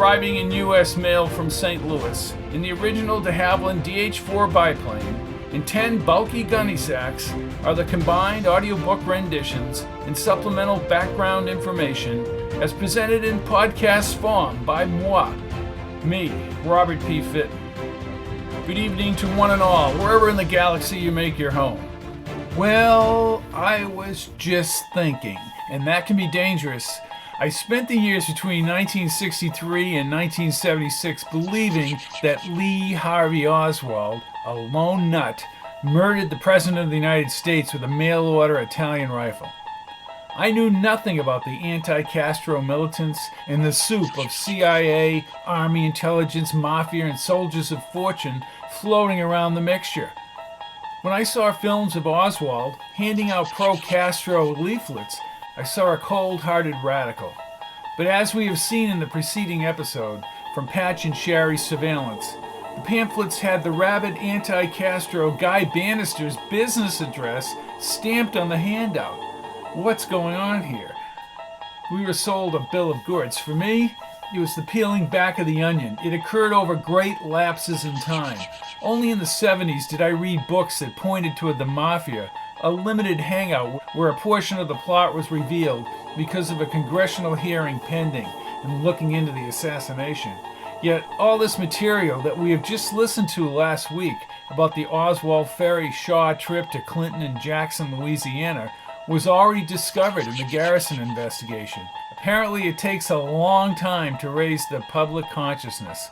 arriving in U.S. mail from St. Louis in the original de Havilland DH-4 biplane and 10 bulky gunny sacks are the combined audiobook renditions and supplemental background information as presented in podcast form by moi, me, Robert P. Fitton. Good evening to one and all, wherever in the galaxy you make your home. Well, I was just thinking, and that can be dangerous. I spent the years between 1963 and 1976 believing that Lee Harvey Oswald, a lone nut, murdered the President of the United States with a mail-order Italian rifle. I knew nothing about the anti-Castro militants and the soup of CIA, Army intelligence, mafia, and soldiers of fortune floating around the mixture. When I saw films of Oswald handing out pro-Castro leaflets, I saw a cold-hearted radical. But as we have seen in the preceding episode from Patch and Sherry's surveillance, the pamphlets had the rabid anti-Castro Guy Bannister's business address stamped on the handout. What's going on here? We were sold a bill of goods. For me, it was the peeling back of the onion. It occurred over great lapses in time. Only in the 70s did I read books that pointed toward the mafia, a limited hangout where a portion of the plot was revealed because of a congressional hearing pending and looking into the assassination. Yet all this material that we have just listened to last week about the Oswald Ferry Shaw trip to Clinton and Jackson, Louisiana, was already discovered in the Garrison investigation. Apparently it takes a long time to raise the public consciousness.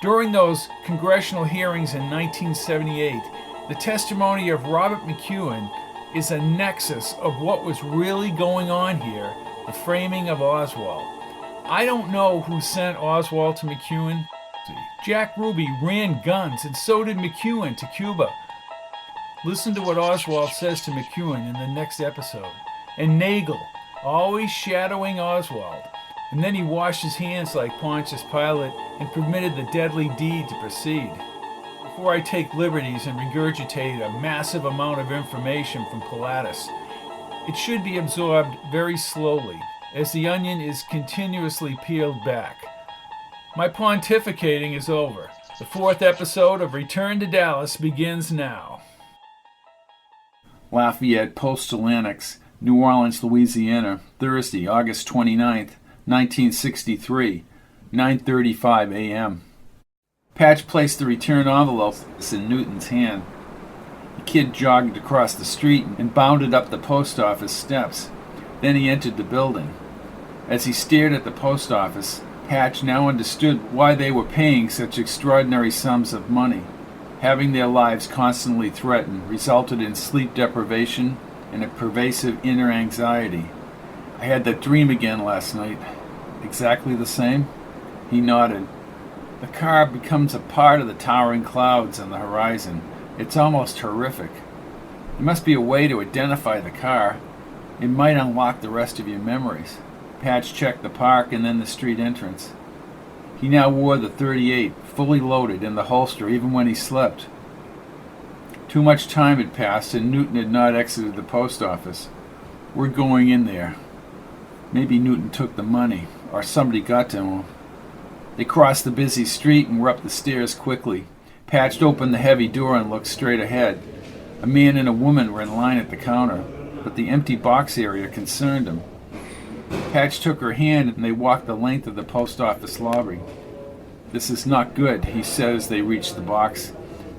During those congressional hearings in 1978, the testimony of Robert McEwen is a nexus of what was really going on here, the framing of Oswald. I don't know who sent Oswald to McEwen. Jack Ruby ran guns, and so did McEwen to Cuba. Listen to what Oswald says to McEwen in the next episode. And Nagel, always shadowing Oswald. And then he washed his hands like Pontius Pilate and permitted the deadly deed to proceed. Before I take liberties and regurgitate a massive amount of information from Pilatus, it should be absorbed very slowly, as the onion is continuously peeled back. My pontificating is over. The 4th episode of Return to Dallas begins now. Lafayette Postal Annex, New Orleans, Louisiana, Thursday, August 29th, 1963, 9:35 a.m. Patch placed the return envelope in Newton's hand. The kid jogged across the street and bounded up the post office steps. Then he entered the building. As he stared at the post office, Patch now understood why they were paying such extraordinary sums of money. Having their lives constantly threatened resulted in sleep deprivation and a pervasive inner anxiety. I had that dream again last night. Exactly the same? He nodded. The car becomes a part of the towering clouds on the horizon. It's almost horrific. There must be a way to identify the car. It might unlock the rest of your memories. Patch checked the park and then the street entrance. He now wore the .38, fully loaded, in the holster even when he slept. Too much time had passed and Newton had not exited the post office. We're going in there. Maybe Newton took the money, or somebody got to him. They crossed the busy street and were up the stairs quickly. Patch opened the heavy door and looked straight ahead. A man and a woman were in line at the counter, but the empty box area concerned him. Patch took her hand and they walked the length of the post office lobby. "This is not good," he said as they reached the box.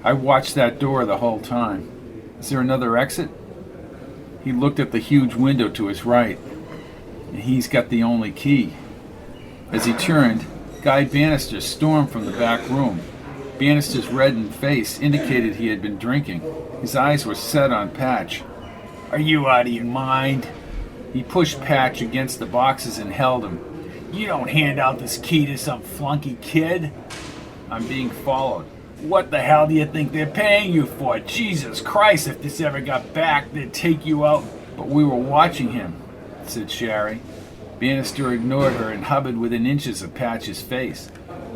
"I watched that door the whole time. Is there another exit?" He looked at the huge window to his right. He's got the only key. As he turned, Guy Bannister stormed from the back room. Bannister's reddened face indicated he had been drinking. His eyes were set on Patch. "Are you out of your mind?" He pushed Patch against the boxes and held him. "You don't hand out this key to some flunky kid." "I'm being followed." "What the hell do you think they're paying you for? Jesus Christ, if this ever got back, they'd take you out." "But we were watching him," said Sherry. Bannister ignored her and hovered within inches of Patch's face.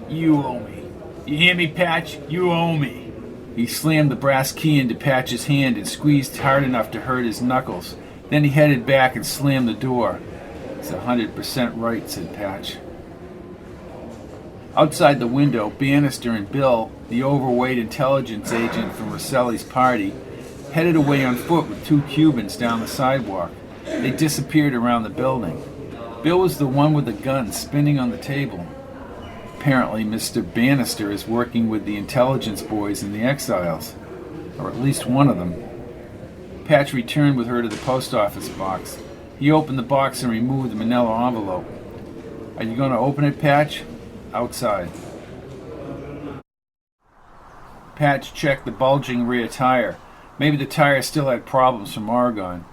"You owe me. You hear me, Patch? You owe me." He slammed the brass key into Patch's hand and squeezed hard enough to hurt his knuckles. Then he headed back and slammed the door. "He's 100% right," said Patch. Outside the window, Bannister and Bill, the overweight intelligence agent from Rosselli's party, headed away on foot with two Cubans down the sidewalk. They disappeared around the building. Bill was the one with the gun spinning on the table. Apparently, Mr. Bannister is working with the intelligence boys in the Exiles, or at least one of them. Patch returned with her to the post office box. He opened the box and removed the manila envelope. Are you going to open it, Patch? Outside. Patch checked the bulging rear tire. Maybe the tire still had problems from Oregon.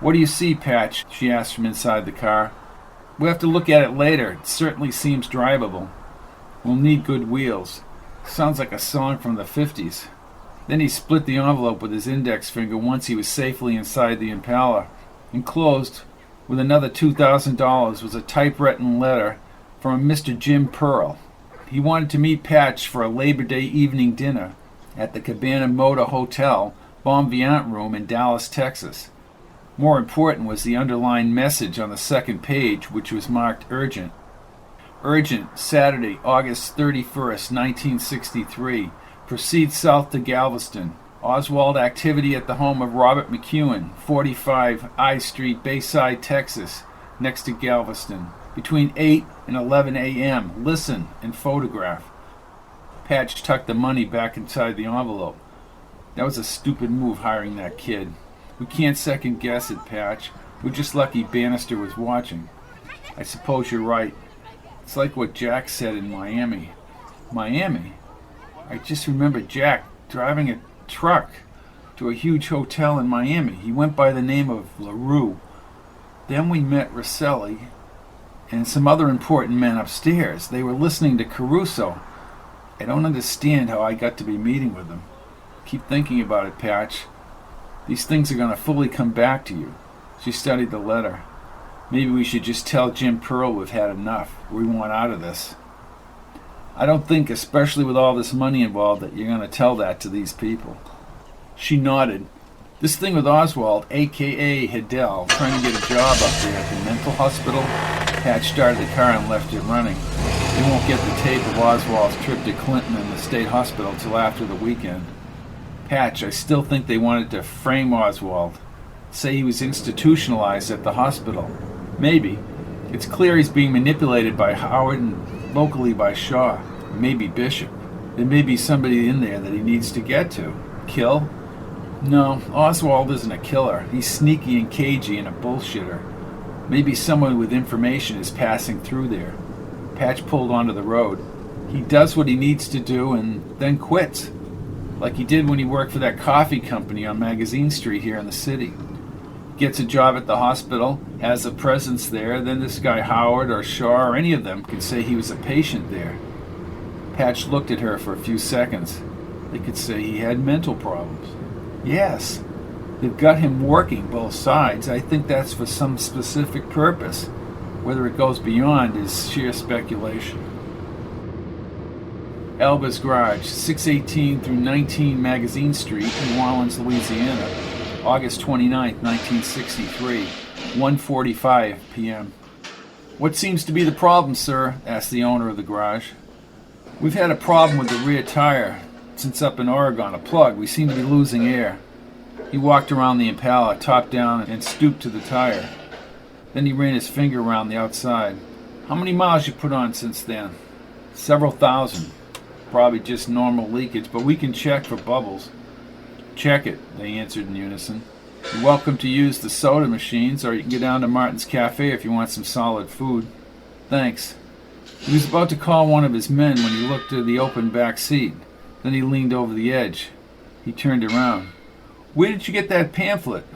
What do you see, Patch? She asked from inside the car. We'll have to look at it later. It certainly seems drivable. We'll need good wheels. Sounds like a song from the 50s. Then he split the envelope with his index finger once he was safely inside the Impala. Enclosed, with another $2,000, was a typewritten letter from Mr. Jim Pearl. He wanted to meet Patch for a Labor Day evening dinner at the Cabana Motor Hotel, Bon Vivant Room in Dallas, Texas. More important was the underlined message on the second page, which was marked urgent. Urgent, Saturday, August 31st, 1963. Proceed south to Galveston. Oswald activity at the home of Robert McEwen, 45 I Street, Bayside, Texas, next to Galveston, between 8 and 11 a.m. Listen and photograph. Patch tucked the money back inside the envelope. That was a stupid move, hiring that kid. We can't second guess it, Patch. We're just lucky Bannister was watching. I suppose you're right. It's like what Jack said in Miami. Miami? I just remember Jack driving a truck to a huge hotel in Miami. He went by the name of LaRue. Then we met Rosselli and some other important men upstairs. They were listening to Caruso. I don't understand how I got to be meeting with them. Keep thinking about it, Patch. These things are going to fully come back to you. She studied the letter. Maybe we should just tell Jim Pearl we've had enough. We want out of this. I don't think, especially with all this money involved, that you're going to tell that to these people. She nodded. This thing with Oswald, a.k.a. Hidell, trying to get a job up there at the mental hospital. Patch started the car and left it running. They won't get the tape of Oswald's trip to Clinton and the state hospital till after the weekend. Patch, I still think they wanted to frame Oswald. Say he was institutionalized at the hospital. Maybe. It's clear he's being manipulated by Howard and locally by Shaw. Maybe Bishop. There may be somebody in there that he needs to get to. Kill? No, Oswald isn't a killer. He's sneaky and cagey and a bullshitter. Maybe someone with information is passing through there. Patch pulled onto the road. He does what he needs to do and then quits. Like he did when he worked for that coffee company on Magazine Street here in the city. Gets a job at the hospital, has a presence there, then this guy Howard or Shaw or any of them can say he was a patient there. Patch looked at her for a few seconds. They could say he had mental problems. Yes, they've got him working both sides. I think that's for some specific purpose. Whether it goes beyond is sheer speculation. Elba's Garage, 618 through 19 Magazine Street, New Orleans, Louisiana, August 29, 1963, 1:45 p.m. What seems to be the problem, sir? Asked the owner of the garage. We've had a problem with the rear tire since up in Oregon, a plug. We seem to be losing air. He walked around the Impala, top down, and stooped to the tire. Then he ran his finger around the outside. How many miles you put on since then? Several thousand. Probably just normal leakage, but we can check for bubbles. Check it, they answered in unison. You're welcome to use the soda machines, or you can go down to Martin's Cafe if you want some solid food. Thanks. He was about to call one of his men when he looked to the open back seat. Then he leaned over the edge. He turned around. Where did you get that pamphlet?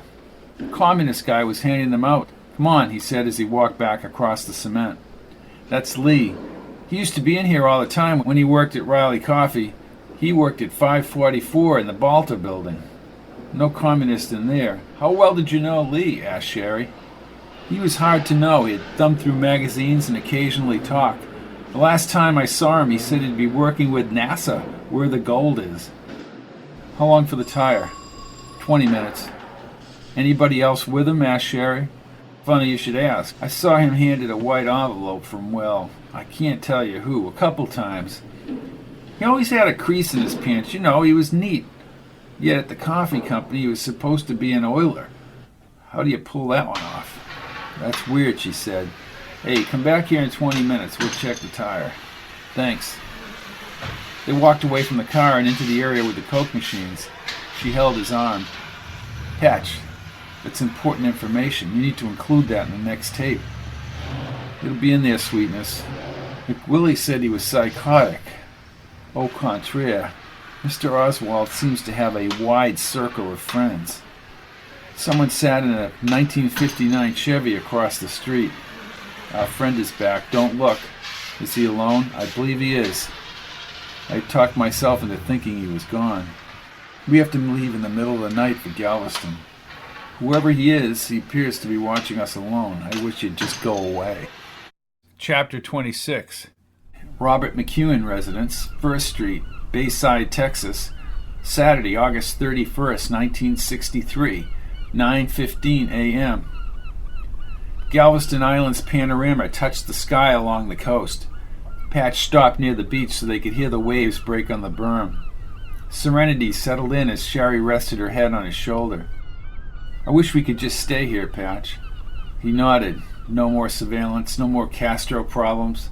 The communist guy was handing them out. Come on, he said as he walked back across the cement. That's Lee. He used to be in here all the time when he worked at Riley Coffee. He worked at 544 in the Balta building. No communist in there. How well did you know Lee? Asked Sherry. He was hard to know. He had thumbed through magazines and occasionally talked. The last time I saw him, he said he'd be working with NASA, where the gold is. How long for the tire? 20 minutes. Anybody else with him? Asked Sherry. Funny you should ask. I saw him handed a white envelope from, well, I can't tell you who, a couple times. He always had a crease in his pants, you know, he was neat. Yet at the coffee company, he was supposed to be an oiler. How do you pull that one off? That's weird, she said. Hey, come back here in 20 minutes. We'll check the tire. Thanks. They walked away from the car and into the area with the Coke machines. She held his arm. Patch, that's important information. You need to include that in the next tape. It'll be in there, sweetness. McWillie said he was psychotic. Au contraire, Mr. Oswald seems to have a wide circle of friends. Someone sat in a 1959 Chevy across the street. Our friend is back. Don't look. Is he alone? I believe he is. I talked myself into thinking he was gone. We have to leave in the middle of the night for Galveston. Whoever he is, he appears to be watching us alone. I wish he'd just go away. Chapter 26. Robert McEwen residence, 1st Street, Bayside, Texas, Saturday, August 31st, 1963, 9:15 a.m. Galveston Island's panorama touched the sky along the coast. Patch stopped near the beach so they could hear the waves break on the berm. Serenity settled in as Sherry rested her head on his shoulder. I wish we could just stay here, Patch. He nodded. No more surveillance, no more Castro problems,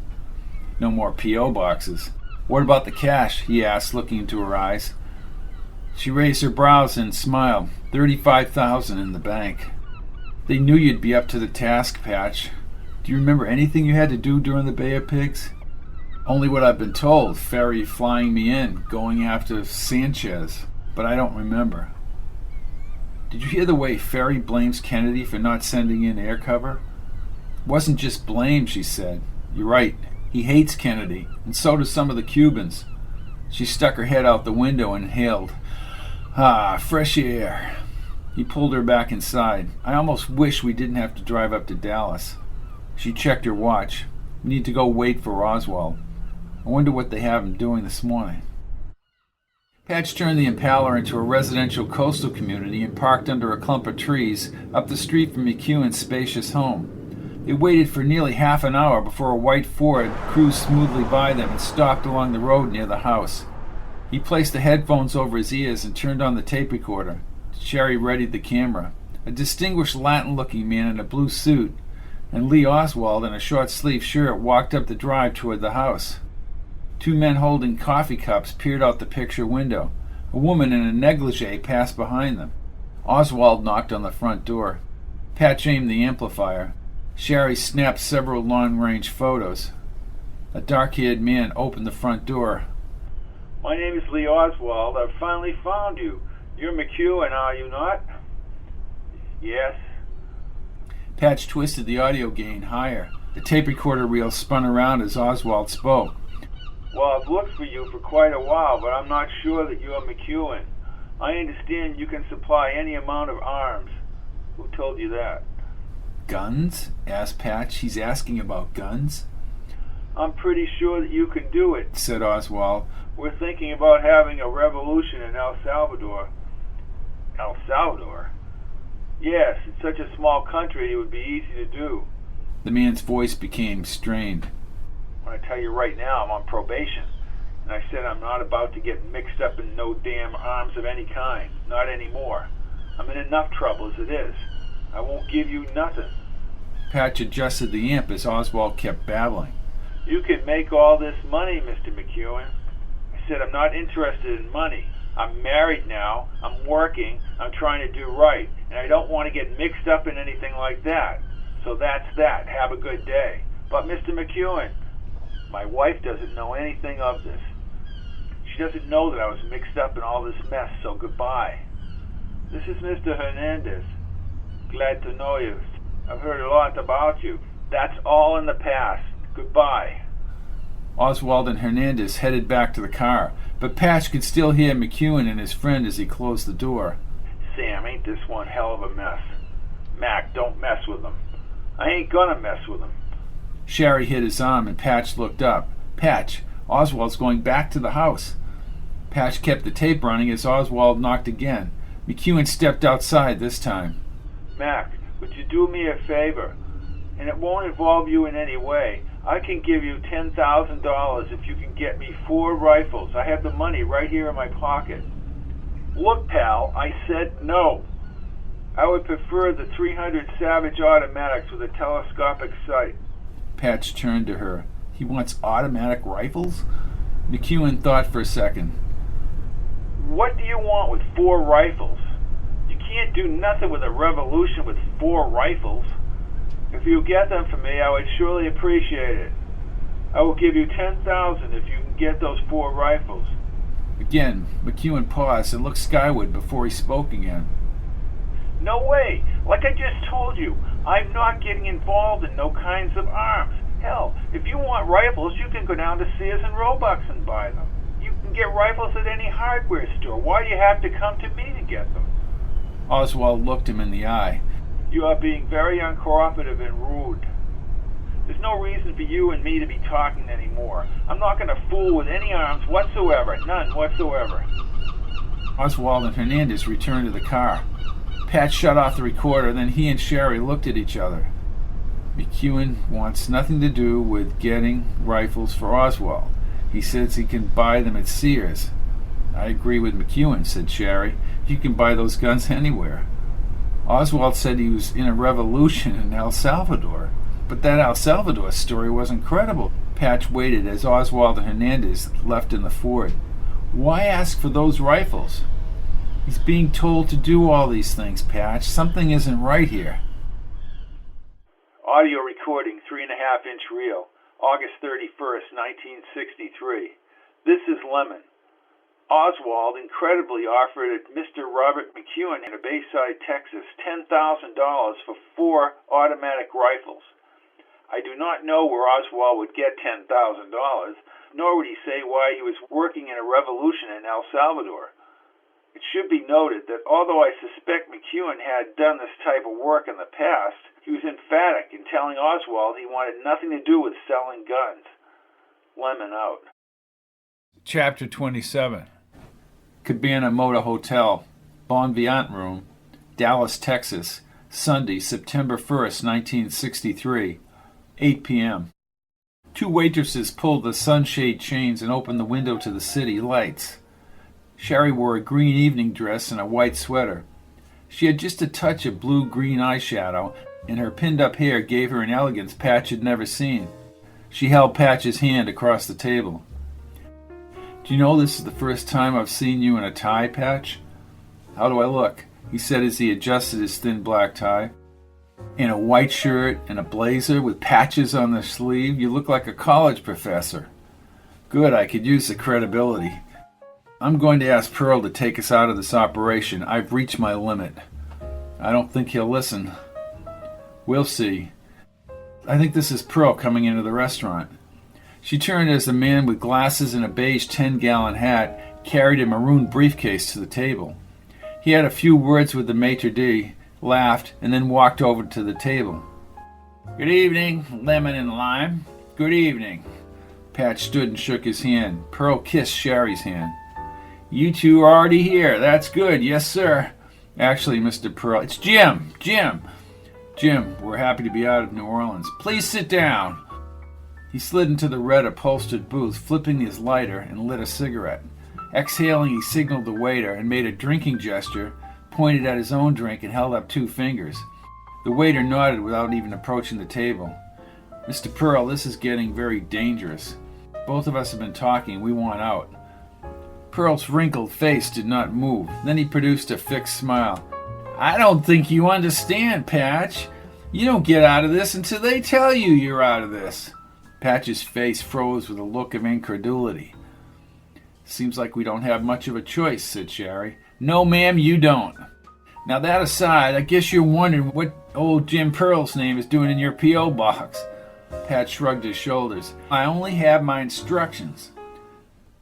no more P.O. boxes. What about the cash? He asked, looking into her eyes. She raised her brows and smiled. $35,000 in the bank. They knew you'd be up to the task, Patch. Do you remember anything you had to do during the Bay of Pigs? Only what I've been told, ferry flying me in, going after Sanchez, but I don't remember. Did you hear the way Ferry blames Kennedy for not sending in air cover? It wasn't just blame, she said. You're right. He hates Kennedy, and so do some of the Cubans. She stuck her head out the window and inhaled. Ah, fresh air. He pulled her back inside. I almost wish we didn't have to drive up to Dallas. She checked her watch. We need to go wait for Oswald. I wonder what they have him doing this morning. Patch turned the Impala into a residential coastal community and parked under a clump of trees up the street from McEwen's spacious home. They waited for nearly half an hour before a white Ford cruised smoothly by them and stopped along the road near the house. He placed the headphones over his ears and turned on the tape recorder. Sherry readied the camera. A distinguished Latin-looking man in a blue suit and Lee Oswald in a short-sleeved shirt walked up the drive toward the house. 2 men holding coffee cups peered out the picture window. A woman in a negligee passed behind them. Oswald knocked on the front door. Patch aimed the amplifier. Sherry snapped several long-range photos. A dark-haired man opened the front door. My name is Lee Oswald. I've finally found you. You're McEwen, are you not? Yes. Patch twisted the audio gain higher. The tape recorder reel spun around as Oswald spoke. Well, I've looked for you for quite a while, but I'm not sure that you're McEwen. I understand you can supply any amount of arms. Who told you that? Guns? Asked Patch. He's asking about guns? I'm pretty sure that you can do it, said Oswald. We're thinking about having a revolution in El Salvador. El Salvador? Yes, it's such a small country it would be easy to do. The man's voice became strained. I tell you right now, I'm on probation. And I said I'm not about to get mixed up in no damn arms of any kind. Not anymore. I'm in enough trouble as it is. I won't give you nothing. Patch adjusted the amp as Oswald kept babbling. You can make all this money, Mr. McEwen. I said I'm not interested in money. I'm married now. I'm working. I'm trying to do right. And I don't want to get mixed up in anything like that. So that's that. Have a good day. But Mr. McEwen, my wife doesn't know anything of this. She doesn't know that I was mixed up in all this mess, so goodbye. This is Mr. Hernandez. Glad to know you. I've heard a lot about you. That's all in the past. Goodbye. Oswald and Hernandez headed back to the car, but Patch could still hear McEwen and his friend as he closed the door. Sam, ain't this one hell of a mess? Mac, don't mess with him. I ain't gonna mess with him. Sherry hit his arm and Patch looked up. Patch, Oswald's going back to the house. Patch kept the tape running as Oswald knocked again. McEwen stepped outside this time. Mac, would you do me a favor? And it won't involve you in any way. I can give you $10,000 if you can get me 4 rifles. I have the money right here in my pocket. Look, pal, I said no. I would prefer the 300 Savage automatics with a telescopic sight. Patch turned to her. He wants automatic rifles? McEwen thought for a second. What do you want with 4 rifles? You can't do nothing with a revolution with 4 rifles. If you get them for me, I would surely appreciate it. I will give you $10,000 if you can get those 4 rifles. Again, McEwen paused and looked skyward before he spoke again. No way! Like I just told you, I'm not getting involved in no kinds of arms. Hell, if you want rifles, you can go down to Sears and Roebuck and buy them. You can get rifles at any hardware store. Why do you have to come to me to get them? Oswald looked him in the eye. You are being very uncooperative and rude. There's no reason for you and me to be talking anymore. I'm not going to fool with any arms whatsoever. None whatsoever. Oswald and Hernandez returned to the car. Pat shut off the recorder, then he and Sherry looked at each other. McEwen wants nothing to do with getting rifles for Oswald. He says he can buy them at Sears. I agree with McEwen, said Sherry. You can buy those guns anywhere. Oswald said he was in a revolution in El Salvador. But that El Salvador story wasn't credible. Patch waited as Oswald and Hernandez left in the Ford. Why ask for those rifles? He's being told to do all these things, Patch. Something isn't right here. Audio recording, 3.5-inch reel, August 31st, 1963. This is Lemon. Oswald incredibly offered Mr. Robert McEwen in Bayside, Texas, $10,000 for 4 automatic rifles. I do not know where Oswald would get $10,000, nor would he say why he was working in a revolution in El Salvador. It should be noted that although I suspect McEwen had done this type of work in the past, he was emphatic in telling Oswald he wanted nothing to do with selling guns. Lemon out. Chapter 27. Cabana Motor Hotel, Bon Vivant Room, Dallas, Texas, Sunday, September 1st, 1963, 8 p.m. 2 waitresses pulled the sunshade chains and opened the window to the city lights. Sherry wore a green evening dress and a white sweater. She had just a touch of blue-green eyeshadow, and her pinned-up hair gave her an elegance Patch had never seen. She held Patch's hand across the table. Do you know this is the first time I've seen you in a tie, Patch? How do I look? He said as he adjusted his thin black tie. In a white shirt and a blazer with patches on the sleeve, you look like a college professor. Good, I could use the credibility. I'm going to ask Pearl to take us out of this operation. I've reached my limit. I don't think he'll listen. We'll see. I think this is Pearl coming into the restaurant. She turned as the man with glasses and a beige 10-gallon hat carried a maroon briefcase to the table. He had a few words with the maitre d', laughed, and then walked over to the table. Good evening, Lemon and Lime. Good evening. Patch stood and shook his hand. Pearl kissed Sherry's hand. You two are already here. That's good. Yes, sir. Actually, Mr. Pearl, it's Jim. Jim, we're happy to be out of New Orleans. Please sit down. He slid into the red upholstered booth, flipping his lighter, and lit a cigarette. Exhaling, he signaled the waiter and made a drinking gesture, pointed at his own drink, and held up 2 fingers. The waiter nodded without even approaching the table. Mr. Pearl, this is getting very dangerous. Both of us have been talking. We want out. Pearl's wrinkled face did not move. Then he produced a fixed smile. I don't think you understand, Patch. You don't get out of this until they tell you you're out of this. Patch's face froze with a look of incredulity. Seems like we don't have much of a choice, said Sherry. No, ma'am, you don't. Now that aside, I guess you're wondering what old Jim Pearl's name is doing in your P.O. box. Patch shrugged his shoulders. I only have my instructions.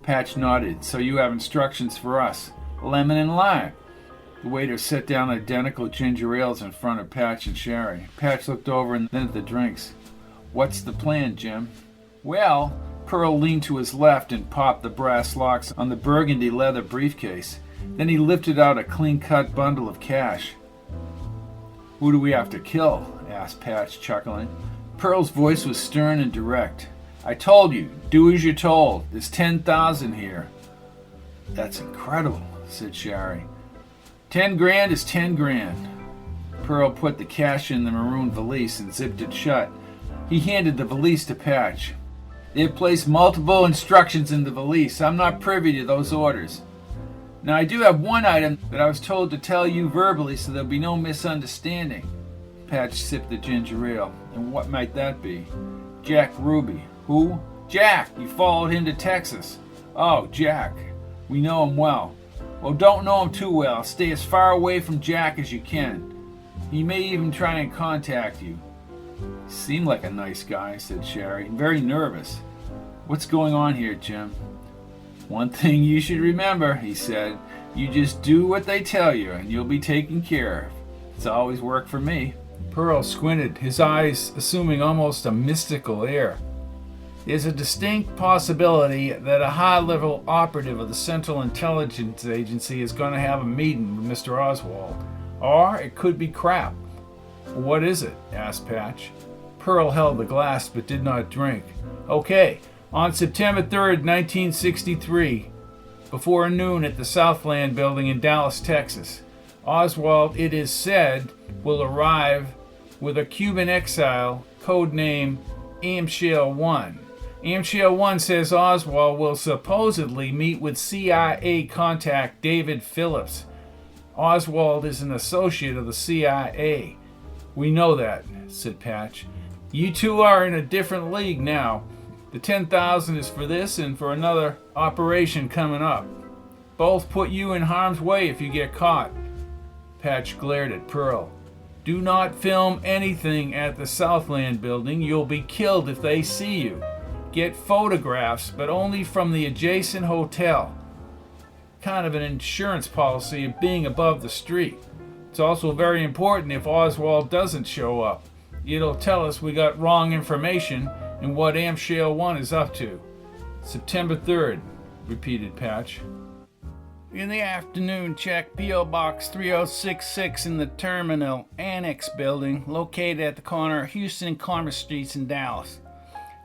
Patch nodded. So you have instructions for us. Lemon and lime. The waiter set down identical ginger ales in front of Patch and Sherry. Patch looked over and then at the drinks. What's the plan, Jim? Well, Pearl leaned to his left and popped the brass locks on the burgundy leather briefcase. Then he lifted out a clean-cut bundle of cash. Who do we have to kill? Asked Patch, chuckling. Pearl's voice was stern and direct. I told you, do as you're told. There's 10,000 here. That's incredible, said Shari. 10 grand is 10 grand. Pearl put the cash in the maroon valise and zipped it shut. He handed the valise to Patch. They had placed multiple instructions in the valise. I'm not privy to those orders. Now, I do have one item that I was told to tell you verbally so there'll be no misunderstanding. Patch sipped the ginger ale. And what might that be? Jack Ruby. Who? Jack! You followed him to Texas. Oh, Jack. We know him well. Well, don't know him too well. Stay as far away from Jack as you can. He may even try and contact you. Seemed like a nice guy, said Shari. Very nervous. What's going on here, Jim? One thing you should remember, he said. You just do what they tell you and you'll be taken care of. It's always worked for me. Pearl squinted, his eyes assuming almost a mystical air. There's a distinct possibility that a high-level operative of the Central Intelligence Agency is going to have a meeting with Mr. Oswald. Or it could be crap. What is it? Asked Patch. Pearl held the glass but did not drink. Okay, on September 3rd, 1963, before noon at the Southland Building in Dallas, Texas, Oswald, it is said, will arrive with a Cuban exile, codename Amshale 1. Amshale 1 says Oswald will supposedly meet with CIA contact David Phillips. Oswald is an associate of the CIA. We know that, said Patch. You two are in a different league now. The 10,000 is for this and for another operation coming up. Both put you in harm's way if you get caught. Patch glared at Pearl. Do not film anything at the Southland Building. You'll be killed if they see you. Get photographs, but only from the adjacent hotel. Kind of an insurance policy of being above the street. It's also very important if Oswald doesn't show up. It'll tell us we got wrong information and what Amshale 1 is up to. September 3rd, repeated Patch. In the afternoon, check P.O. Box 3066 in the Terminal Annex Building, located at the corner of Houston and Commerce Streets in Dallas.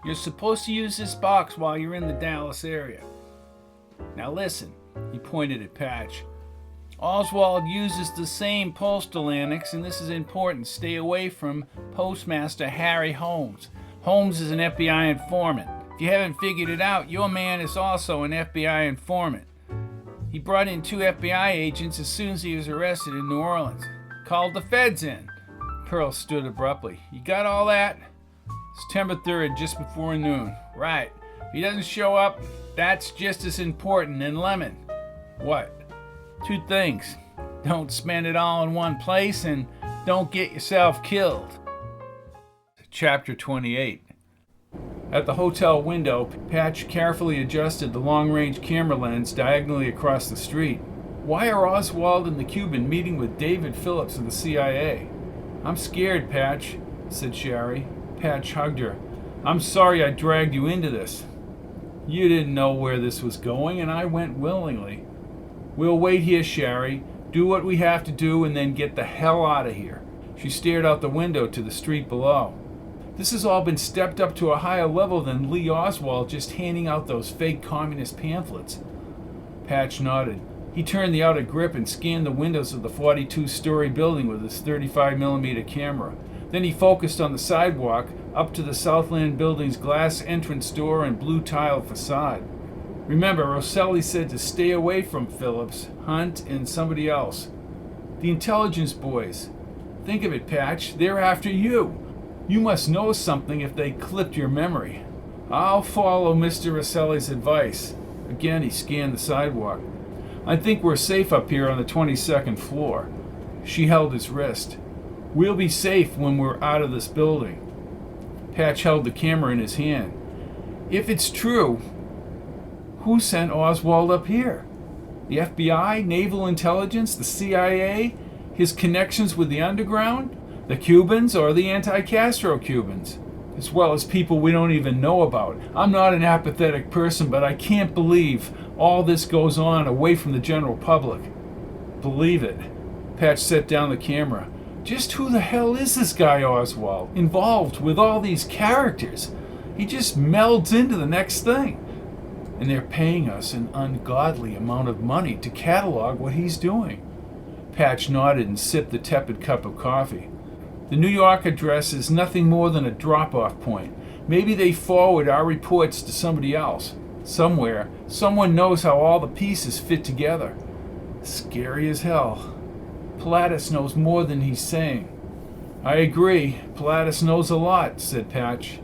You're supposed to use this box while you're in the Dallas area. Now listen, he pointed at Patch. Oswald uses the same postal annex, and this is important. Stay away from Postmaster Harry Holmes. Holmes is an FBI informant. If you haven't figured it out, your man is also an FBI informant. He brought in 2 FBI agents as soon as he was arrested in New Orleans. Called the feds in. Pearl stood abruptly. You got all that? September 3rd, just before noon. Right. If he doesn't show up, that's just as important. And Lemon. What? 2 things. Don't spend it all in one place and don't get yourself killed. Chapter 28. At the hotel window, Patch carefully adjusted the long-range camera lens diagonally across the street. Why are Oswald and the Cuban meeting with David Phillips of the CIA? I'm scared, Patch, said Shari. Patch hugged her. I'm sorry I dragged you into this. You didn't know where this was going, and I went willingly. We'll wait here, Shari. Do what we have to do and then get the hell out of here. She stared out the window to the street below. This has all been stepped up to a higher level than Lee Oswald just handing out those fake communist pamphlets. Patch nodded. He turned the outer grip and scanned the windows of the 42-story building with his 35mm camera. Then he focused on the sidewalk up to the Southland Building's glass entrance door and blue tile facade. Remember, Rosselli said to stay away from Phillips, Hunt, and somebody else. The intelligence boys. Think of it, Patch. They're after you. You must know something if they clipped your memory. I'll follow Mr. Rosselli's advice. Again, he scanned the sidewalk. I think we're safe up here on the 22nd floor. She held his wrist. We'll be safe when we're out of this building. Patch held the camera in his hand. If it's true, who sent Oswald up here? The FBI, Naval Intelligence, the CIA, his connections with the underground, the Cubans, or the anti-Castro Cubans, as well as people we don't even know about. I'm not an apathetic person, but I can't believe all this goes on away from the general public. Believe it. Patch set down the camera. Just who the hell is this guy Oswald, involved with all these characters? He just melds into the next thing. And they're paying us an ungodly amount of money to catalog what he's doing. Patch nodded and sipped the tepid cup of coffee. The New York address is nothing more than a drop-off point. Maybe they forward our reports to somebody else. Somewhere, someone knows how all the pieces fit together. Scary as hell. Pilatus knows more than he's saying. I agree. Pilatus knows a lot, said Patch.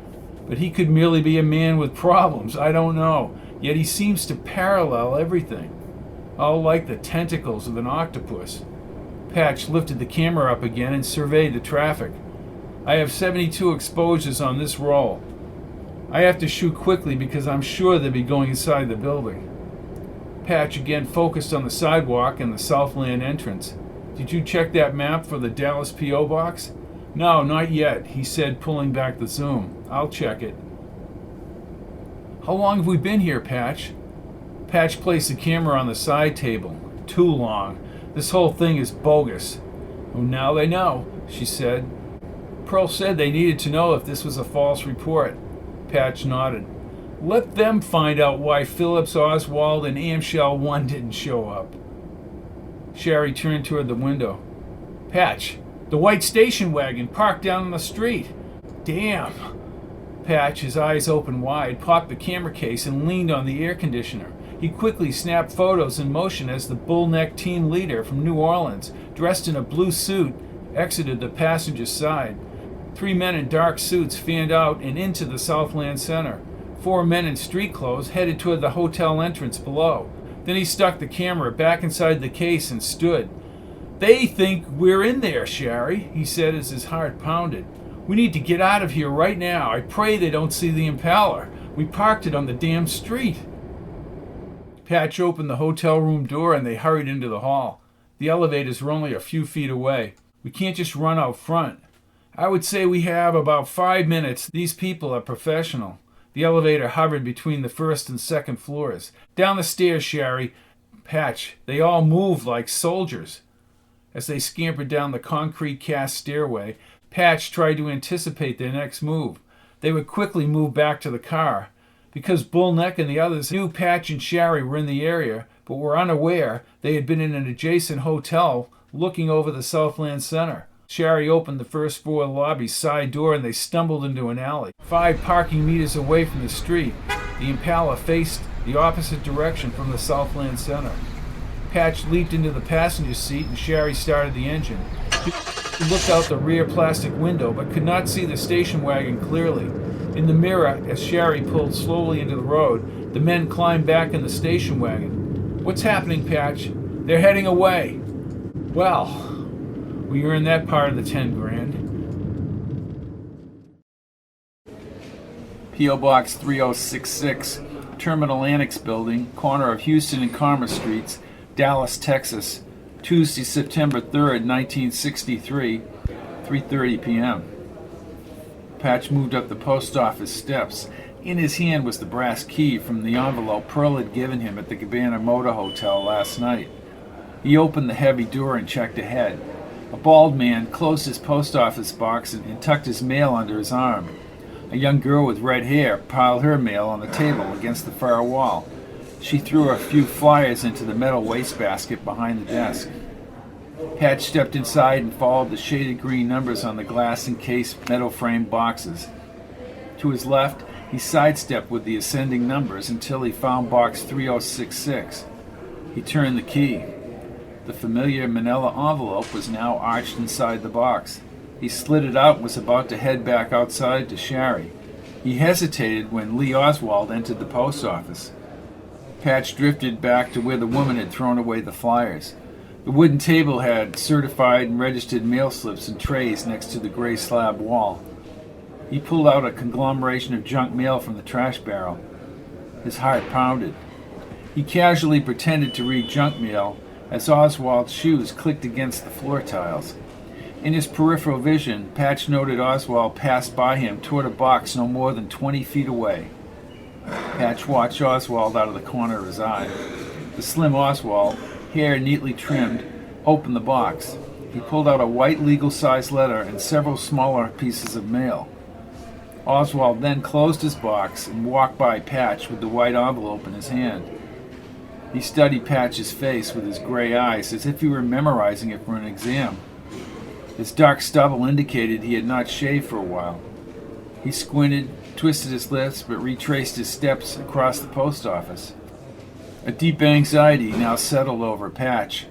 But he could merely be a man with problems. I don't know. Yet he seems to parallel everything. All like the tentacles of an octopus. Patch lifted the camera up again and surveyed the traffic. I have 72 exposures on this roll. I have to shoot quickly because I'm sure they'll be going inside the building. Patch again focused on the sidewalk and the Southland entrance. Did you check that map for the Dallas P.O. box? No, not yet, he said, pulling back the zoom. I'll check it. How long have we been here, Patch? Patch placed the camera on the side table. Too long. This whole thing is bogus. Oh, now they know, she said. Pearl said they needed to know if this was a false report. Patch nodded. Let them find out why Phillips, Oswald, and Amshell 1 didn't show up. Sherry turned toward the window. Patch, the white station wagon parked down on the street. Damn. Patch, his eyes open wide, popped the camera case and leaned on the air conditioner. He quickly snapped photos in motion as the bull-necked team leader from New Orleans, dressed in a blue suit, exited the passenger side. 3 men in dark suits fanned out and into the Southland Center. 4 men in street clothes headed toward the hotel entrance below. Then he stuck the camera back inside the case and stood. They think we're in there, Sherry, he said as his heart pounded. We need to get out of here right now. I pray they don't see the Impala. We parked it on the damn street. Patch opened the hotel room door and they hurried into the hall. The elevators were only a few feet away. We can't just run out front. I would say we have about 5 minutes. These people are professional. The elevator hovered between the first and second floors. Down the stairs, Sherry. Patch, they all moved like soldiers. As they scampered down the concrete cast stairway, Patch tried to anticipate their next move. They would quickly move back to the car. Because Bullneck and the others knew Patch and Sherry were in the area, but were unaware they had been in an adjacent hotel looking over the Southland Center. Sherry opened the first floor lobby's side door and they stumbled into an alley. 5 parking meters away from the street, the Impala faced the opposite direction from the Southland Center. Patch leaped into the passenger seat and Sherry started the engine. He looked out the rear plastic window but could not see the station wagon clearly. In the mirror, as Sherry pulled slowly into the road, the men climbed back in the station wagon. What's happening, Patch? They're heading away. Well, we earned that part of the 10 grand. P.O. Box 3066, Terminal Annex Building, corner of Houston and Commerce Streets, Dallas, Texas, Tuesday, September 3rd, 1963, 3:30 p.m. Patch moved up the post office steps. In his hand was the brass key from the envelope Pearl had given him at the Cabana Motor Hotel last night. He opened the heavy door and checked ahead. A bald man closed his post office box and tucked his mail under his arm. A young girl with red hair piled her mail on the table against the far wall. She threw a few flyers into the metal wastebasket behind the desk. Patch stepped inside and followed the shaded green numbers on the glass-encased metal-framed boxes. To his left, he sidestepped with the ascending numbers until he found box 3066. He turned the key. The familiar manila envelope was now arched inside the box. He slid it out and was about to head back outside to Sherry. He hesitated when Lee Oswald entered the post office. Patch drifted back to where the woman had thrown away the flyers. The wooden table had certified and registered mail slips and trays next to the gray slab wall. He pulled out a conglomeration of junk mail from the trash barrel. His heart pounded. He casually pretended to read junk mail as Oswald's shoes clicked against the floor tiles. In his peripheral vision, Patch noted Oswald passed by him toward a box no more than 20 feet away. Patch watched Oswald out of the corner of his eye. The slim Oswald, hair neatly trimmed, opened the box. He pulled out a white legal-size letter and several smaller pieces of mail. Oswald then closed his box and walked by Patch with the white envelope in his hand. He studied Patch's face with his gray eyes as if he were memorizing it for an exam. His dark stubble indicated he had not shaved for a while. He squinted, twisted his lips, but retraced his steps across the post office. A deep anxiety now settled over Patch.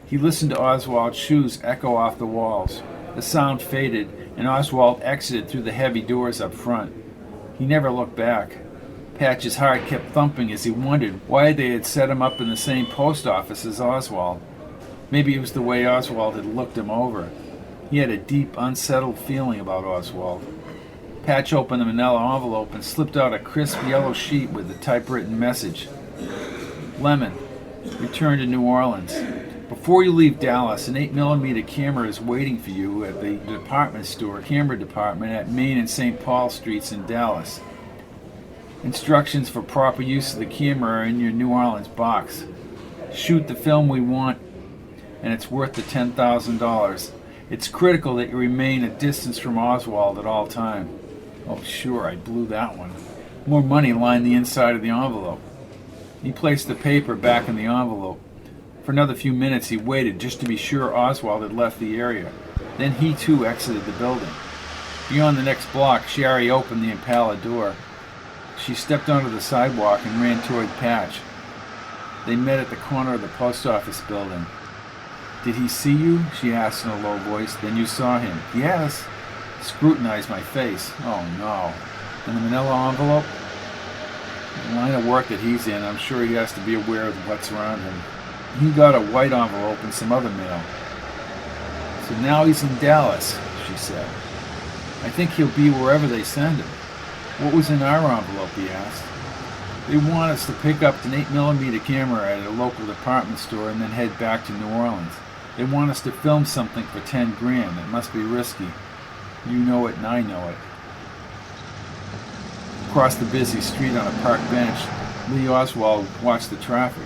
He listened to Oswald's shoes echo off the walls. The sound faded, and Oswald exited through the heavy doors up front. He never looked back. Patch's heart kept thumping as he wondered why they had set him up in the same post office as Oswald. Maybe it was the way Oswald had looked him over. He had a deep, unsettled feeling about Oswald. Patch opened the manila envelope and slipped out a crisp yellow sheet with a typewritten message. Lemon, return to New Orleans. Before you leave Dallas, an 8mm camera is waiting for you at the department store camera department at Main and St. Paul Streets in Dallas. Instructions for proper use of the camera are in your New Orleans box. Shoot the film we want, and it's worth the $10,000. It's critical that you remain a distance from Oswald at all time. Oh, sure, I blew that one. More money lined the inside of the envelope. He placed the paper back in the envelope. For another few minutes he waited just to be sure Oswald had left the area. Then he too exited the building. Beyond the next block, Sherry opened the Impala door. She stepped onto the sidewalk and ran toward Patch. They met at the corner of the post office building. Did he see you? She asked in a low voice. Then you saw him? Yes. Scrutinized my face. Oh no. And the manila envelope? The line of work that he's in, I'm sure he has to be aware of what's around him. He got a white envelope and some other mail. So now he's in Dallas, she said. I think he'll be wherever they send him. What was in our envelope, he asked. They want us to pick up an 8mm camera at a local department store and then head back to New Orleans. They want us to film something for $10,000. It must be risky. You know it and I know it. Across the busy street on a park bench, Lee Oswald watched the traffic.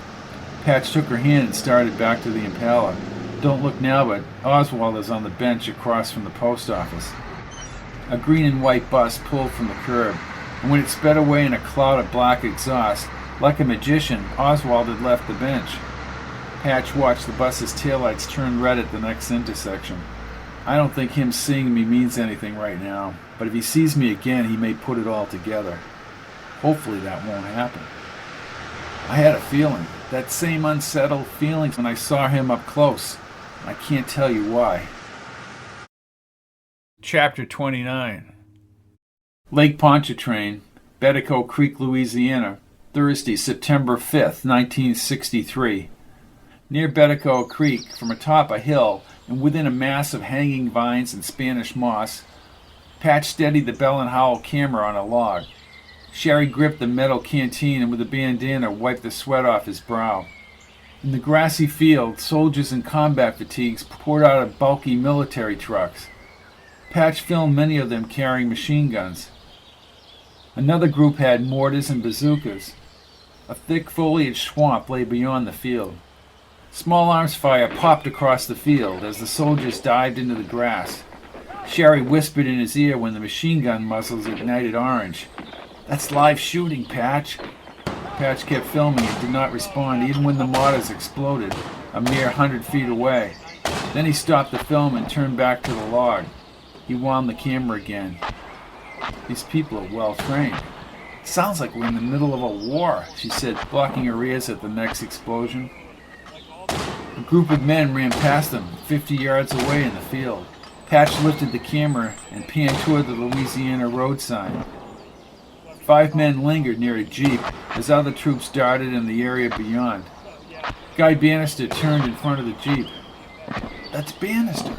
Patch took her hand and started back to the Impala. Don't look now, but Oswald is on the bench across from the post office. A green and white bus pulled from the curb, and when it sped away in a cloud of black exhaust, like a magician, Oswald had left the bench. Patch watched the bus's taillights turn red at the next intersection. I don't think him seeing me means anything right now, but if he sees me again, he may put it all together. Hopefully that won't happen. I had a feeling, that same unsettled feeling when I saw him up close. I can't tell you why. Chapter 29. Lake Pontchartrain, Bedeco Creek, Louisiana, Thursday, September 5th, 1963. Near Bedeco Creek, from atop a hill and within a mass of hanging vines and Spanish moss, Patch steadied the Bell & Howell camera on a log. Sherry gripped the metal canteen and with a bandana wiped the sweat off his brow. In the grassy field, soldiers in combat fatigues poured out of bulky military trucks. Patch filmed many of them carrying machine guns. Another group had mortars and bazookas. A thick foliage swamp lay beyond the field. Small arms fire popped across the field as the soldiers dived into the grass. Sherry whispered in his ear when the machine gun muzzles ignited orange. That's live shooting, Patch. Patch kept filming and did not respond even when the mortars exploded, a mere 100 feet away. Then he stopped the film and turned back to the log. He wound the camera again. These people are well trained. Sounds like we're in the middle of a war, she said, blocking her ears at the next explosion. A group of men ran past them, 50 yards away in the field. Patch lifted the camera and panned toward the Louisiana road sign. 5 men lingered near a jeep as other troops darted in the area beyond. Guy Bannister turned in front of the jeep. That's Bannister.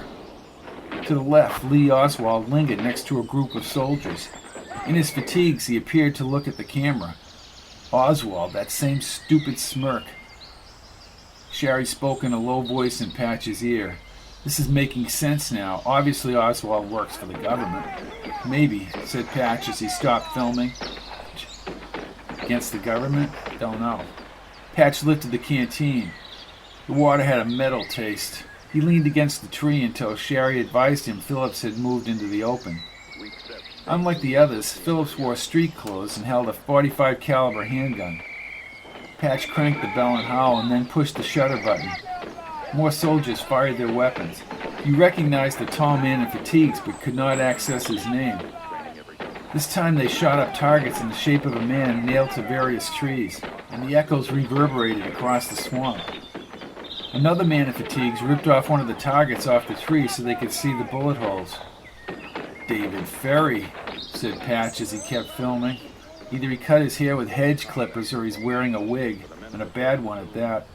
To the left, Lee Oswald lingered next to a group of soldiers. In his fatigues, he appeared to look at the camera. Oswald, that same stupid smirk. Sherry spoke in a low voice in Patch's ear. This is making sense now. Obviously Oswald works for the government. Maybe, said Patch as he stopped filming. Against the government? Don't know. Patch lifted the canteen. The water had a metal taste. He leaned against the tree until Sherry advised him Phillips had moved into the open. Unlike the others, Phillips wore street clothes and held a .45 caliber handgun. Patch cranked the bell and howl and then pushed the shutter button. More soldiers fired their weapons. He recognized the tall man in fatigues but could not access his name. This time they shot up targets in the shape of a man nailed to various trees, and the echoes reverberated across the swamp. Another man in fatigues ripped off one of the targets off the tree so they could see the bullet holes. "David Ferry," said Patch as he kept filming. "Either he cut his hair with hedge clippers or he's wearing a wig, and a bad one at that."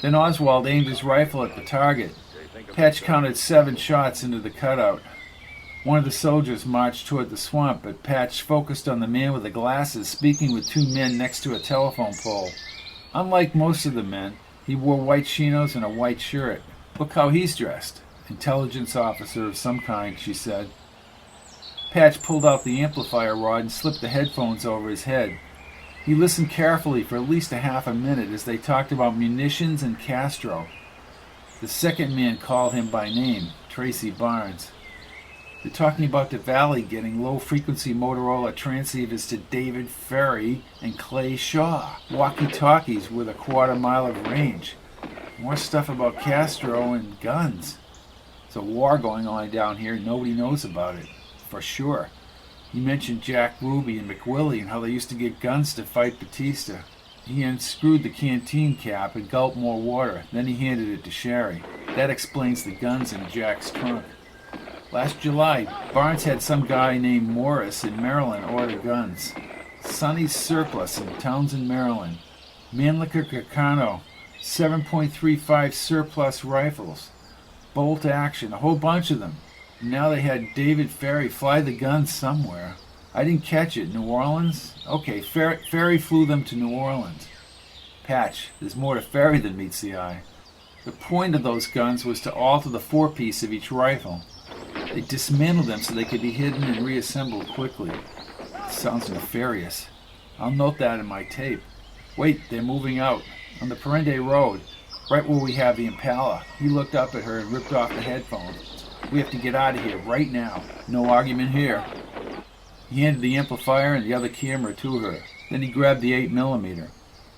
Then Oswald aimed his rifle at the target. Patch counted 7 shots into the cutout. One of the soldiers marched toward the swamp, but Patch focused on the man with the glasses speaking with 2 men next to a telephone pole. Unlike most of the men, he wore white chinos and a white shirt. "Look how he's dressed. Intelligence officer of some kind," she said. Patch pulled out the amplifier rod and slipped the headphones over his head. He listened carefully for at least a half a minute as they talked about munitions and Castro. The second man called him by name, Tracy Barnes. "They're talking about the Valley getting low-frequency Motorola transceivers to David Ferry and Clay Shaw. Walkie-talkies with a quarter-mile of range. More stuff about Castro and guns. There's a war going on down here. Nobody knows about it. For sure." He mentioned Jack Ruby and McWillie and how they used to get guns to fight Batista. He unscrewed the canteen cap and gulped more water. Then he handed it to Sherry. "That explains the guns in Jack's trunk. Last July, Barnes had some guy named Morris in Maryland order guns. Sonny's Surplus in Townsend, Maryland. Mannlicher Carcano, 7.35 surplus rifles. Bolt action, a whole bunch of them. And now they had David Ferry fly the guns somewhere. I didn't catch it. New Orleans? Okay, Ferry flew them to New Orleans. Patch, there's more to Ferry than meets the eye. The point of those guns was to alter the 4-piece of each rifle. They dismantled them so they could be hidden and reassembled quickly. Sounds nefarious. I'll note that in my tape. Wait, they're moving out. On the Perende Road, right where we have the Impala." He looked up at her and ripped off the headphones. "We have to get out of here right now. No argument here." He handed the amplifier and the other camera to her. Then he grabbed the 8mm.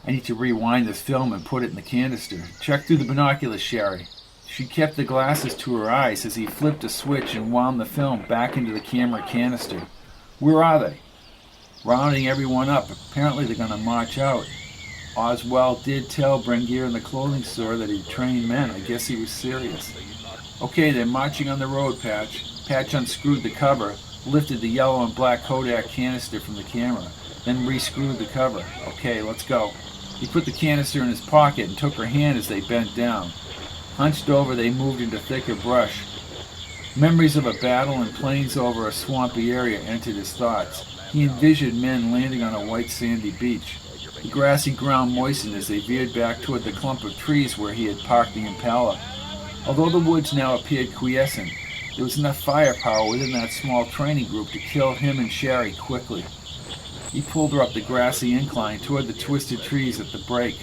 "I need to rewind this film and put it in the canister. Check through the binoculars, Sherry." She kept the glasses to her eyes as he flipped a switch and wound the film back into the camera canister. "Where are they?" "Rounding everyone up. Apparently they're going to march out." Oswald did tell Brengier in the clothing store that he'd trained men. I guess he was serious. "Okay, they're marching on the road, Patch." Patch unscrewed the cover, lifted the yellow and black Kodak canister from the camera, then re-screwed the cover. "Okay, let's go." He put the canister in his pocket and took her hand as they bent down. Hunched over, they moved into thicker brush. Memories of a battle and planes over a swampy area entered his thoughts. He envisioned men landing on a white sandy beach. The grassy ground moistened as they veered back toward the clump of trees where he had parked the Impala. Although the woods now appeared quiescent, there was enough firepower within that small training group to kill him and Sherry quickly. He pulled her up the grassy incline toward the twisted trees at the break.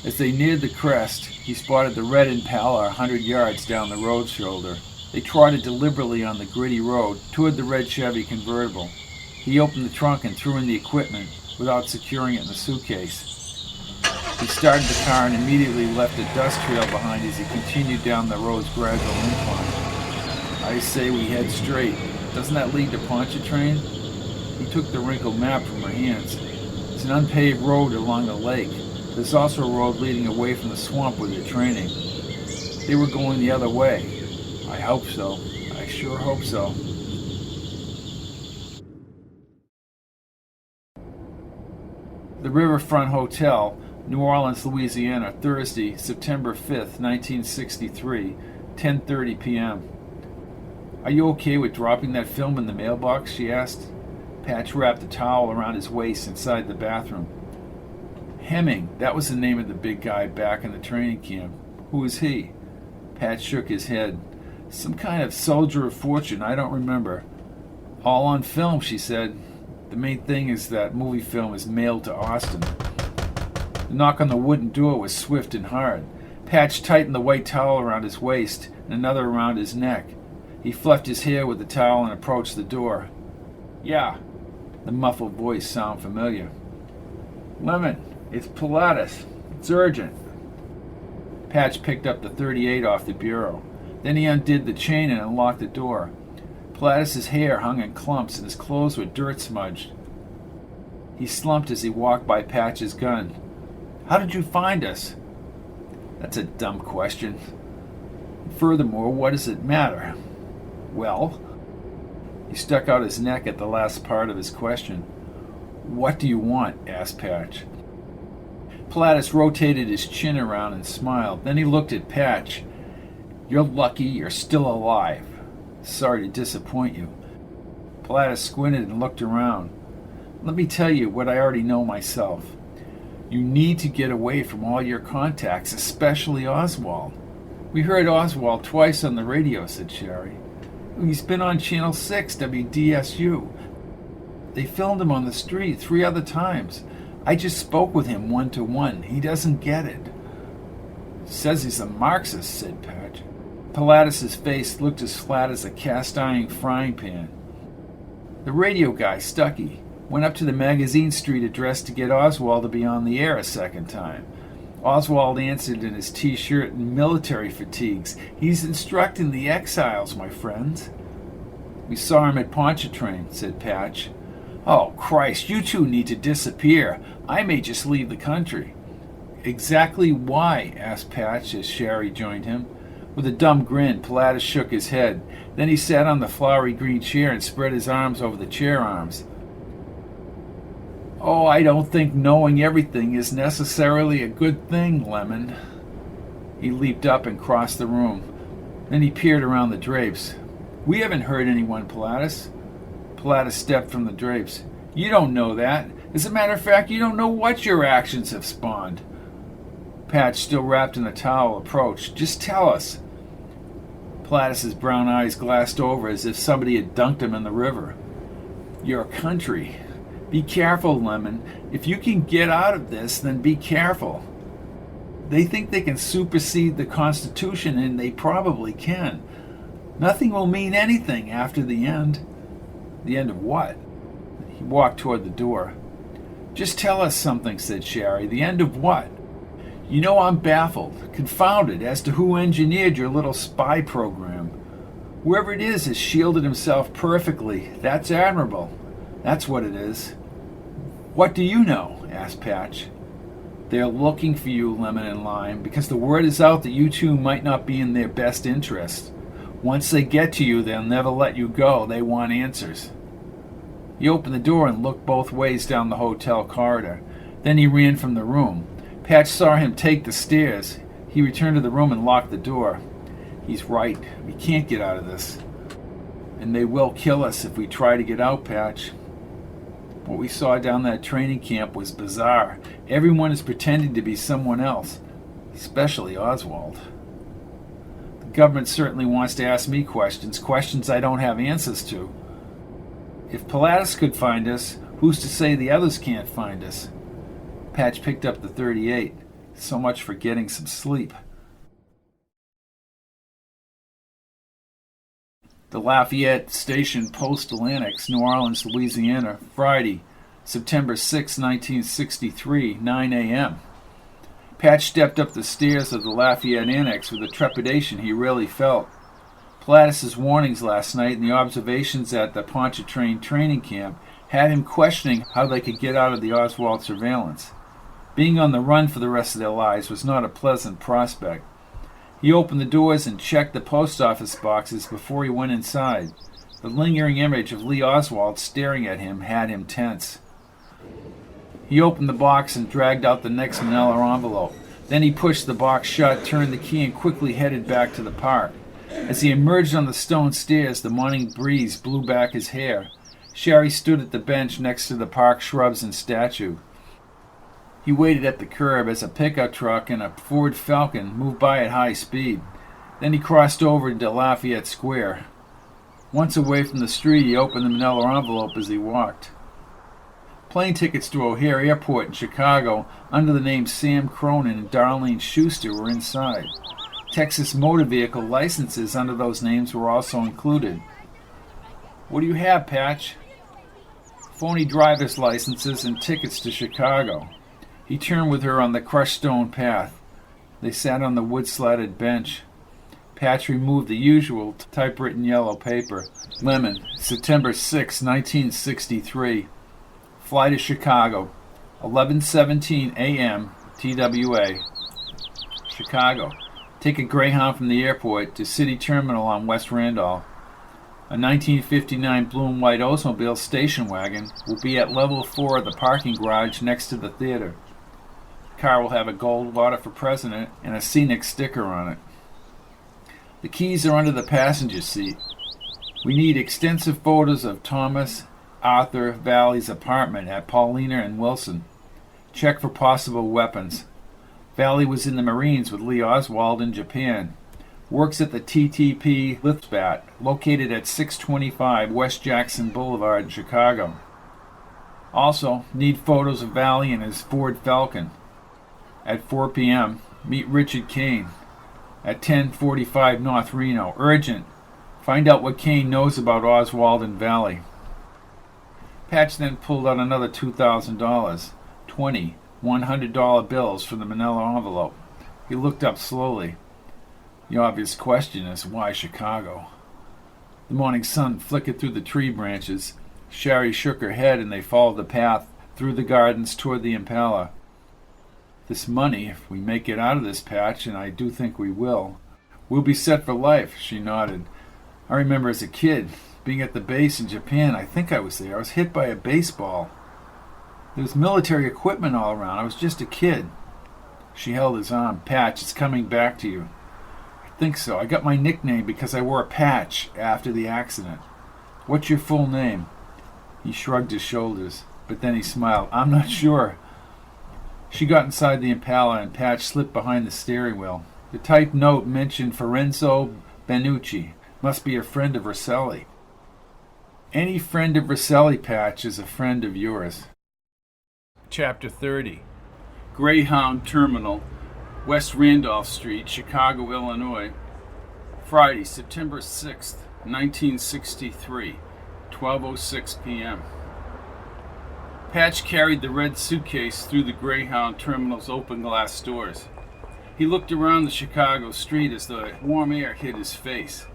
As they neared the crest, he spotted the red Impala 100 yards down the road shoulder. They trotted deliberately on the gritty road toward the red Chevy convertible. He opened the trunk and threw in the equipment without securing it in the suitcase. He started the car and immediately left a dust trail behind as he continued down the road's gradual incline. "I say we head straight. Doesn't that lead to Pontchartrain?" He took the wrinkled map from her hands. "It's an unpaved road along the lake. There's also a road leading away from the swamp where they're training." They were going the other way. "I hope so. I sure hope so." The Riverfront Hotel, New Orleans, Louisiana, Thursday, September 5th, 1963, 10:30 p.m. "Are you okay with dropping that film in the mailbox?" she asked. Patch wrapped a towel around his waist inside the bathroom. "Hemming, that was the name of the big guy back in the training camp. Who is he?" Patch shook his head. "Some kind of soldier of fortune, I don't remember." "All on film," she said. "The main thing is that movie film is mailed to Austin." The knock on the wooden door was swift and hard. Patch tightened the white towel around his waist and another around his neck. He fluffed his hair with the towel and approached the door. "Yeah." The muffled voice sounded familiar. "Lemon, it's Pilatus. It's urgent." Patch picked up the .38 off the bureau. Then he undid the chain and unlocked the door. Pilatus's hair hung in clumps and his clothes were dirt smudged. He slumped as he walked by Patch's gun. "How did you find us?" "That's a dumb question. Furthermore, what does it matter?" "Well," he stuck out his neck at the last part of his question. "What do you want?" asked Patch. Pilatus rotated his chin around and smiled. Then he looked at Patch. "You're lucky you're still alive. Sorry to disappoint you." Pilatus squinted and looked around. "Let me tell you what I already know myself. You need to get away from all your contacts, especially Oswald." "We heard Oswald twice on the radio," said Sherry. "He's been on Channel 6 WDSU. They filmed him on the street 3 other times. I just spoke with him 1-to-1. He doesn't get it." "Says he's a Marxist," said Patch. Pilatus's face looked as flat as a cast-iron frying pan. "The radio guy, Stuckey, went up to the Magazine Street address to get Oswald to be on the air a second time. Oswald answered in his T-shirt and military fatigues. He's instructing the exiles, my friends." "We saw him at Pontchartrain," said Patch. "Oh, Christ, you two need to disappear. I may just leave the country." "Exactly why?" asked Patch as Sherry joined him. With a dumb grin, Pilatus shook his head. Then he sat on the flowery green chair and spread his arms over the chair arms. "Oh, I don't think knowing everything is necessarily a good thing, Lemon." He leaped up and crossed the room. Then he peered around the drapes. "We haven't hurt anyone, Pilatus." Pilatus stepped from the drapes. "You don't know that. As a matter of fact, you don't know what your actions have spawned." Patch, still wrapped in a towel, approached. "Just tell us." Pilatus's brown eyes glassed over as if somebody had dunked him in the river. "Your country. Be careful, Lemon. If you can get out of this, then be careful. They think they can supersede the Constitution, and they probably can. Nothing will mean anything after the end." "The end of what?" He walked toward the door. "Just tell us something," said Sherry. "The end of what? You know I'm baffled, confounded as to who engineered your little spy program. Whoever it is has shielded himself perfectly. That's admirable. That's what it is." "What do you know?" asked Patch. "They're looking for you, Lemon and Lime, because the word is out that you two might not be in their best interest. Once they get to you, they'll never let you go. They want answers." He opened the door and looked both ways down the hotel corridor. Then he ran from the room. Patch saw him take the stairs. He returned to the room and locked the door. "He's right. We can't get out of this. And they will kill us if we try to get out, Patch." What we saw down that training camp was bizarre. Everyone is pretending to be someone else, especially Oswald. The government certainly wants to ask me questions I don't have answers to. If Pilatus could find us, who's to say the others can't find us? Patch picked up the .38. So much for getting some sleep. The Lafayette Station, Postal Annex, New Orleans, Louisiana, Friday, September 6, 1963, 9 a.m. Patch stepped up the stairs of the Lafayette Annex with a trepidation he rarely felt. Pilatus's warnings last night and the observations at the Pontchartrain training camp had him questioning how they could get out of the Oswald surveillance. Being on the run for the rest of their lives was not a pleasant prospect. He opened the doors and checked the post office boxes before he went inside. The lingering image of Lee Oswald staring at him had him tense. He opened the box and dragged out the next manila envelope. Then he pushed the box shut, turned the key, and quickly headed back to the park. As he emerged on the stone stairs, the morning breeze blew back his hair. Sherry stood at the bench next to the park shrubs and statue. He waited at the curb as a pickup truck and a Ford Falcon moved by at high speed. Then he crossed over into Lafayette Square. Once away from the street, he opened the manila envelope as he walked. Plane tickets to O'Hare Airport in Chicago under the names Sam Cronin and Darlene Schuster were inside. Texas motor vehicle licenses under those names were also included. What do you have, Patch? Phony driver's licenses and tickets to Chicago. He turned with her on the crushed stone path. They sat on the wood-slatted bench. Patch removed the usual typewritten yellow paper. Lemon, September 6, 1963. Fly to Chicago, 11:17 a.m. TWA. Chicago. Take a Greyhound from the airport to City Terminal on West Randolph. A 1959 blue and white Oldsmobile station wagon will be at level 4 of the parking garage next to the theater. The car will have a gold water for president and a scenic sticker on it. The keys are under the passenger seat. We need extensive photos of Thomas Arthur Valley's apartment at Paulina and Wilson. Check for possible weapons. Valley was in the Marines with Lee Oswald in Japan. Works at the TTP Liftbat, located at 625 West Jackson Boulevard in Chicago. Also, need photos of Valley and his Ford Falcon. At 4 p.m., meet Richard Kane. At 10:45 North Reno. Urgent. Find out what Kane knows about Oswald and Valley. Patch then pulled out another $2,000, 20 $100 bills from the manila envelope. He looked up slowly. The obvious question is, why Chicago? The morning sun flickered through the tree branches. Sherry shook her head and they followed the path through the gardens toward the Impala. This money, if we make it out of this, Patch, and I do think we will, we'll be set for life, she nodded. I remember as a kid, being at the base in Japan. I think I was there. I was hit by a baseball. There was military equipment all around. I was just a kid. She held his arm. Patch, it's coming back to you. I think so. I got my nickname because I wore a patch after the accident. What's your full name? He shrugged his shoulders, but then he smiled. I'm not sure. She got inside the Impala and Patch slipped behind the steering wheel. The typed note mentioned Ferenzo Benucci. Must be a friend of Rosselli. Any friend of Rosselli, Patch, is a friend of yours. Chapter 30. Greyhound Terminal, West Randolph Street, Chicago, Illinois. Friday, September 6th, 1963, 12:06 p.m. Patch carried the red suitcase through the Greyhound Terminal's open glass doors. He looked around the Chicago street as the warm air hit his face.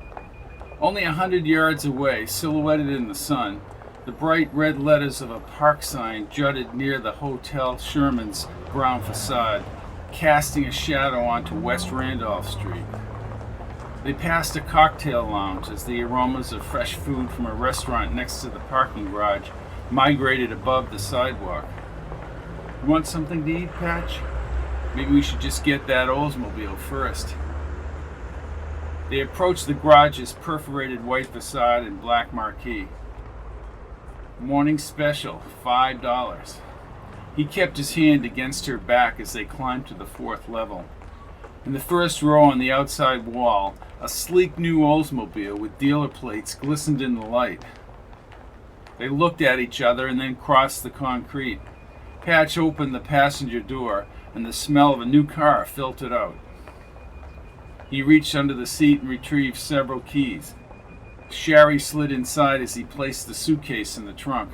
Only 100 yards away, silhouetted in the sun, the bright red letters of a park sign jutted near the Hotel Sherman's brown facade, casting a shadow onto West Randolph Street. They passed a cocktail lounge as the aromas of fresh food from a restaurant next to the parking garage migrated above the sidewalk. You want something to eat, Patch? Maybe we should just get that Oldsmobile first. They approached the garage's perforated white facade and black marquee. Morning special, $5. He kept his hand against her back as they climbed to the 4th level. In the first row on the outside wall, a sleek new Oldsmobile with dealer plates glistened in the light. They looked at each other and then crossed the concrete. Patch opened the passenger door and the smell of a new car filtered out. He reached under the seat and retrieved several keys. Sherry slid inside as he placed the suitcase in the trunk.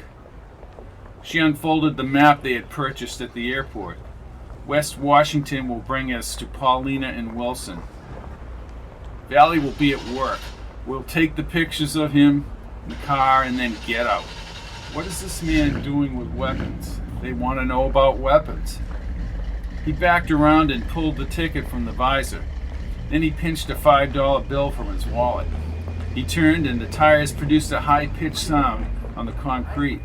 She unfolded the map they had purchased at the airport. West Washington will bring us to Paulina and Wilson. Valley will be at work. We'll take the pictures of him in the car and then get out. What is this man doing with weapons? They want to know about weapons. He backed around and pulled the ticket from the visor. Then he pinched a $5 bill from his wallet. He turned and the tires produced a high-pitched sound on the concrete.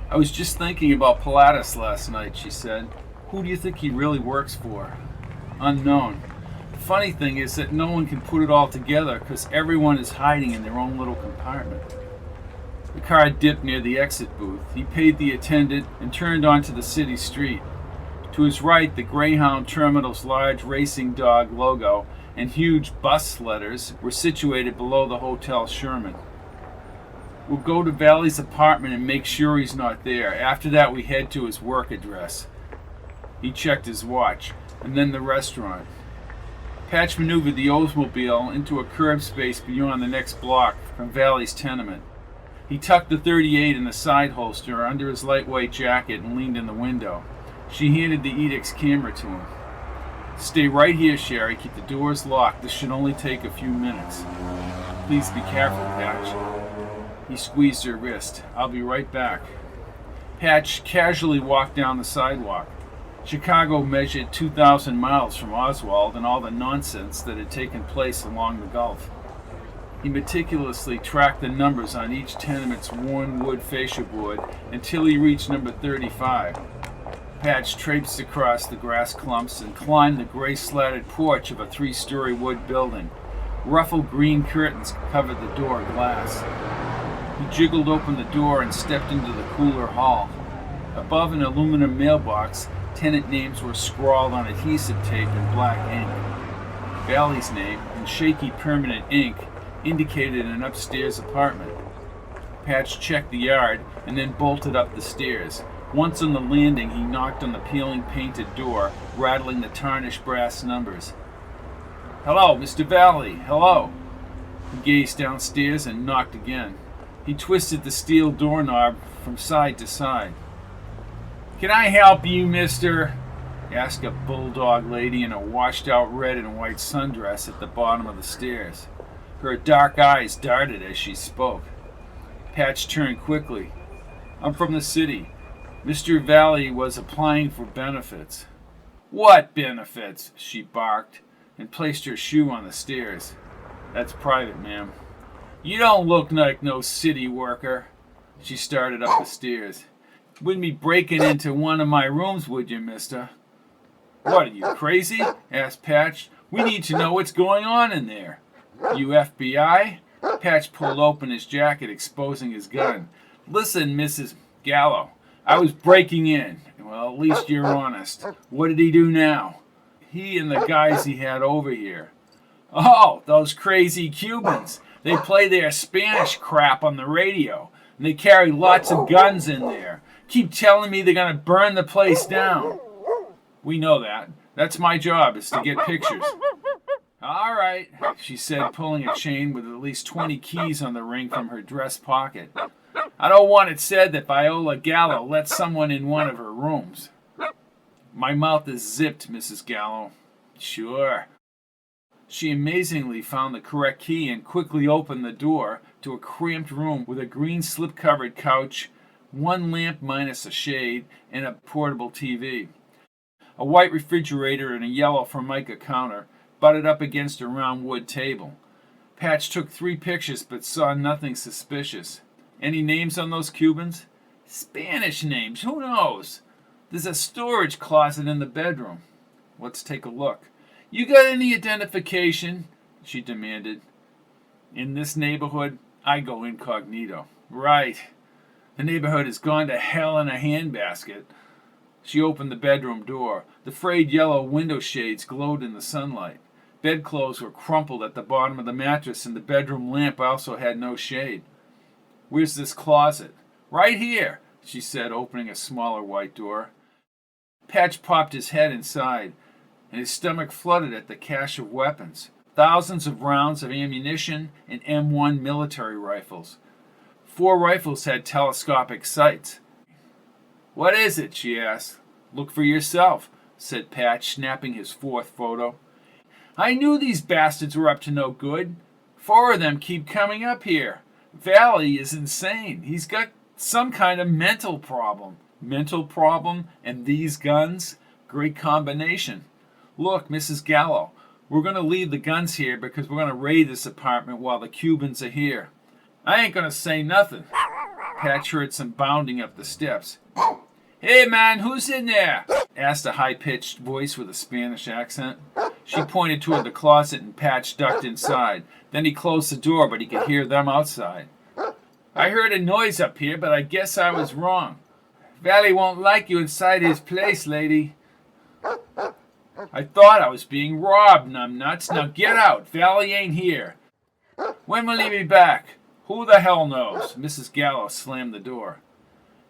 I was just thinking about Pilatus last night, she said. Who do you think he really works for? Unknown. The funny thing is that no one can put it all together because everyone is hiding in their own little compartment. The car dipped near the exit booth. He paid the attendant and turned onto the city street. To his right, the Greyhound Terminal's large racing dog logo and huge bus letters were situated below the Hotel Sherman. We'll go to Valley's apartment and make sure he's not there. After that, we head to his work address. He checked his watch, and then the restaurant. Patch maneuvered the Oldsmobile into a curb space beyond the next block from Valley's tenement. He tucked the .38 in the side holster under his lightweight jacket and leaned in the window. She handed the Edict's camera to him. "Stay right here, Sherry. Keep the doors locked. This should only take a few minutes." "Please be careful, Patch." He squeezed her wrist. "I'll be right back." Patch casually walked down the sidewalk. Chicago measured 2,000 miles from Oswald and all the nonsense that had taken place along the Gulf. He meticulously tracked the numbers on each tenement's worn wood fascia board until he reached number 35. Patch traipsed across the grass clumps and climbed the gray-slatted porch of a 3-story wood building. Ruffled green curtains covered the door glass. He jiggled open the door and stepped into the cooler hall. Above an aluminum mailbox, tenant names were scrawled on adhesive tape in black ink. Valley's name, in shaky permanent ink, indicated an upstairs apartment. Patch checked the yard and then bolted up the stairs. Once on the landing, he knocked on the peeling painted door, rattling the tarnished brass numbers. "Hello, Mr. Valley, hello." He gazed downstairs and knocked again. He twisted the steel doorknob from side to side. "Can I help you, mister?" asked a bulldog lady in a washed-out red and white sundress at the bottom of the stairs. Her dark eyes darted as she spoke. Patch turned quickly. "I'm from the city. Mr. Valley was applying for benefits." "What benefits?" she barked, and placed her shoe on the stairs. "That's private, ma'am." "You don't look like no city worker." She started up the stairs. "Wouldn't be breaking into one of my rooms, would you, mister?" "What, are you crazy?" asked Patch. "We need to know what's going on in there." "You FBI?" Patch pulled open his jacket, exposing his gun. "Listen, Mrs. Gallo, I was breaking in." "Well, at least you're honest. What did he do now?" "He and the guys he had over here." "Oh, those crazy Cubans. They play their Spanish crap on the radio, and they carry lots of guns in there. Keep telling me they're going to burn the place down." "We know that. That's my job, is to get pictures." "All right," she said, pulling a chain with at least 20 keys on the ring from her dress pocket. "I don't want it said that Viola Gallo let someone in one of her rooms." "My mouth is zipped, Mrs. Gallo." "Sure." She amazingly found the correct key and quickly opened the door to a cramped room with a green slip-covered couch, one lamp minus a shade, and a portable TV. A white refrigerator and a yellow Formica counter butted up against a round wood table. Patch took 3 pictures but saw nothing suspicious. "Any names on those Cubans?" "Spanish names, who knows? There's a storage closet in the bedroom." "Let's take a look." "You got any identification?" she demanded. "In this neighborhood, I go incognito." "Right. The neighborhood has gone to hell in a handbasket." She opened the bedroom door. The frayed yellow window shades glowed in the sunlight. Bedclothes were crumpled at the bottom of the mattress, and the bedroom lamp also had no shade. "Where's this closet?" "Right here," she said, opening a smaller white door. Patch popped his head inside, and his stomach flooded at the cache of weapons. Thousands of rounds of ammunition and M1 military rifles. 4 rifles had telescopic sights. "What is it?" she asked. "Look for yourself," said Patch, snapping his 4th photo. "I knew these bastards were up to no good. 4 of them keep coming up here. Valley is insane. He's got some kind of mental problem." "Mental problem and these guns? Great combination. Look, Mrs. Gallo, we're going to leave the guns here because we're going to raid this apartment while the Cubans are here." "I ain't going to say nothing." Patch heard some bounding up the steps. "Hey, man, who's in there?" asked a high-pitched voice with a Spanish accent. She pointed toward the closet and Patch ducked inside. Then he closed the door, but he could hear them outside. "I heard a noise up here, but I guess I was wrong. Valley won't like you inside his place, lady." "I thought I was being robbed, numbnuts. Now get out. Valley ain't here." "When will he be back?" Who the hell knows? Mrs. Gallo slammed the door.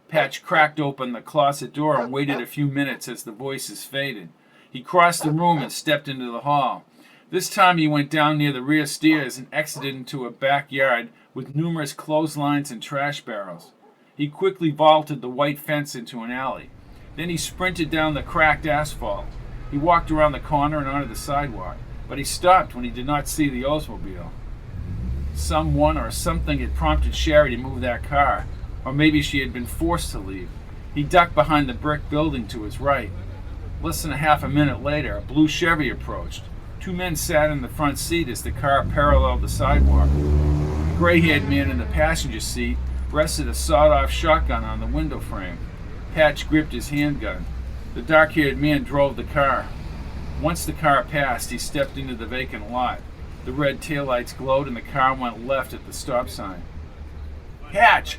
Patch cracked open the closet door and waited a few minutes as the voices faded. He crossed the room and stepped into the hall. This time he went down near the rear stairs and exited into a backyard with numerous clotheslines and trash barrels. He quickly vaulted the white fence into an alley. Then he sprinted down the cracked asphalt. He walked around the corner and onto the sidewalk, but he stopped when he did not see the Oldsmobile. Someone or something had prompted Sherry to move that car, or maybe she had been forced to leave. He ducked behind the brick building to his right. Less than a half a minute later, a blue Chevy approached. Two men sat in the front seat as the car paralleled the sidewalk. The gray-haired man in the passenger seat rested a sawed-off shotgun on the window frame. Patch gripped his handgun. The dark-haired man drove the car. Once the car passed, he stepped into the vacant lot. The red taillights glowed and the car went left at the stop sign. "Patch!"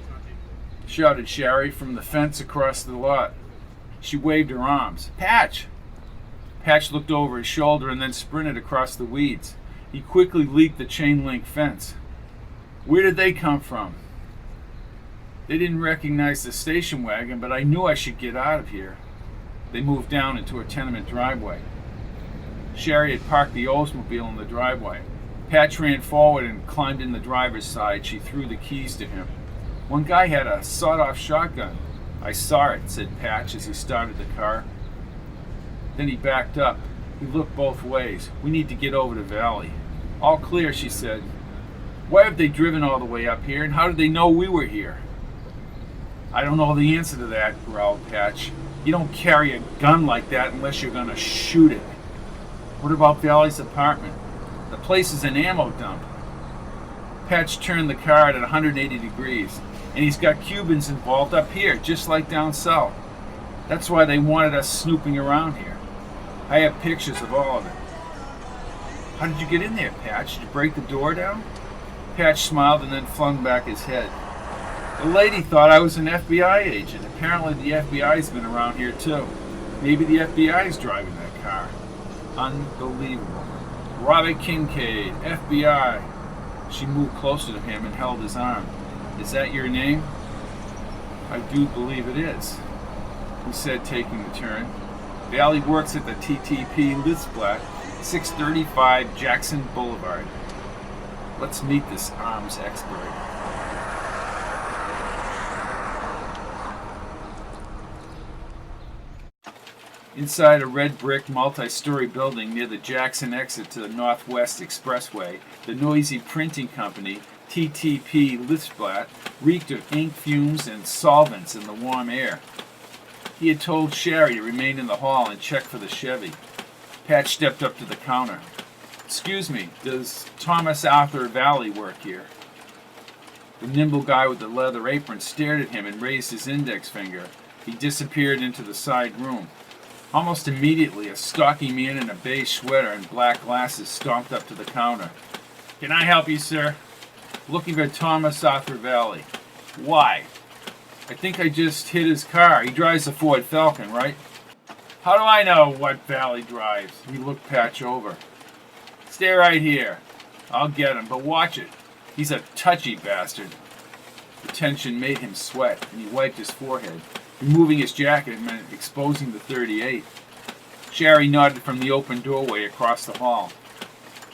shouted Sherry from the fence across the lot. She waved her arms. "Patch!" Patch looked over his shoulder and then sprinted across the weeds. He quickly leaped the chain-link fence. Where did they come from? They didn't recognize the station wagon, but I knew I should get out of here. They moved down into a tenement driveway. Sherry had parked the Oldsmobile in the driveway. Patch ran forward and climbed in the driver's side. She threw the keys to him. One guy had a sawed-off shotgun. "I saw it," said Patch as he started the car. Then he backed up. He looked both ways. "We need to get over to Valley." "All clear," she said. "Why have they driven all the way up here, and how did they know we were here?" "I don't know the answer to that," growled Patch. "You don't carry a gun like that unless you're going to shoot it." "What about Valley's apartment?" "The place is an ammo dump." Patch turned the car at 180 degrees. "And he's got Cubans involved up here, just like down south. That's why they wanted us snooping around here. I have pictures of all of it." "How did you get in there, Patch? Did you break the door down?" Patch smiled and then flung back his head. "The lady thought I was an FBI agent. Apparently the FBI's been around here too. Maybe the FBI's driving that car." "Unbelievable. Robert Kincaid, FBI." She moved closer to him and held his arm. "Is that your name?" "I do believe it is," he said, taking the turn. "Valley works at the TTP Litzblatt, 635 Jackson Boulevard. Let's meet this arms expert." Inside a red brick multi-story building near the Jackson exit to the Northwest Expressway, the noisy printing company, TTP Litzblatt, reeked of ink fumes and solvents in the warm air. He had told Sherry to remain in the hall and check for the Chevy. Patch stepped up to the counter. "Excuse me, does Thomas Arthur Valley work here?" The nimble guy with the leather apron stared at him and raised his index finger. He disappeared into the side room. Almost immediately, a stocky man in a beige sweater and black glasses stomped up to the counter. "Can I help you, sir?" "Looking for Thomas Arthur Valley." "Why?" "I think I just hit his car. He drives a Ford Falcon, right?" "How do I know what Valley drives?" He looked Patch over. "Stay right here. I'll get him, but watch it. He's a touchy bastard." The tension made him sweat, and he wiped his forehead. Removing his jacket meant exposing the .38. Sherry nodded from the open doorway across the hall.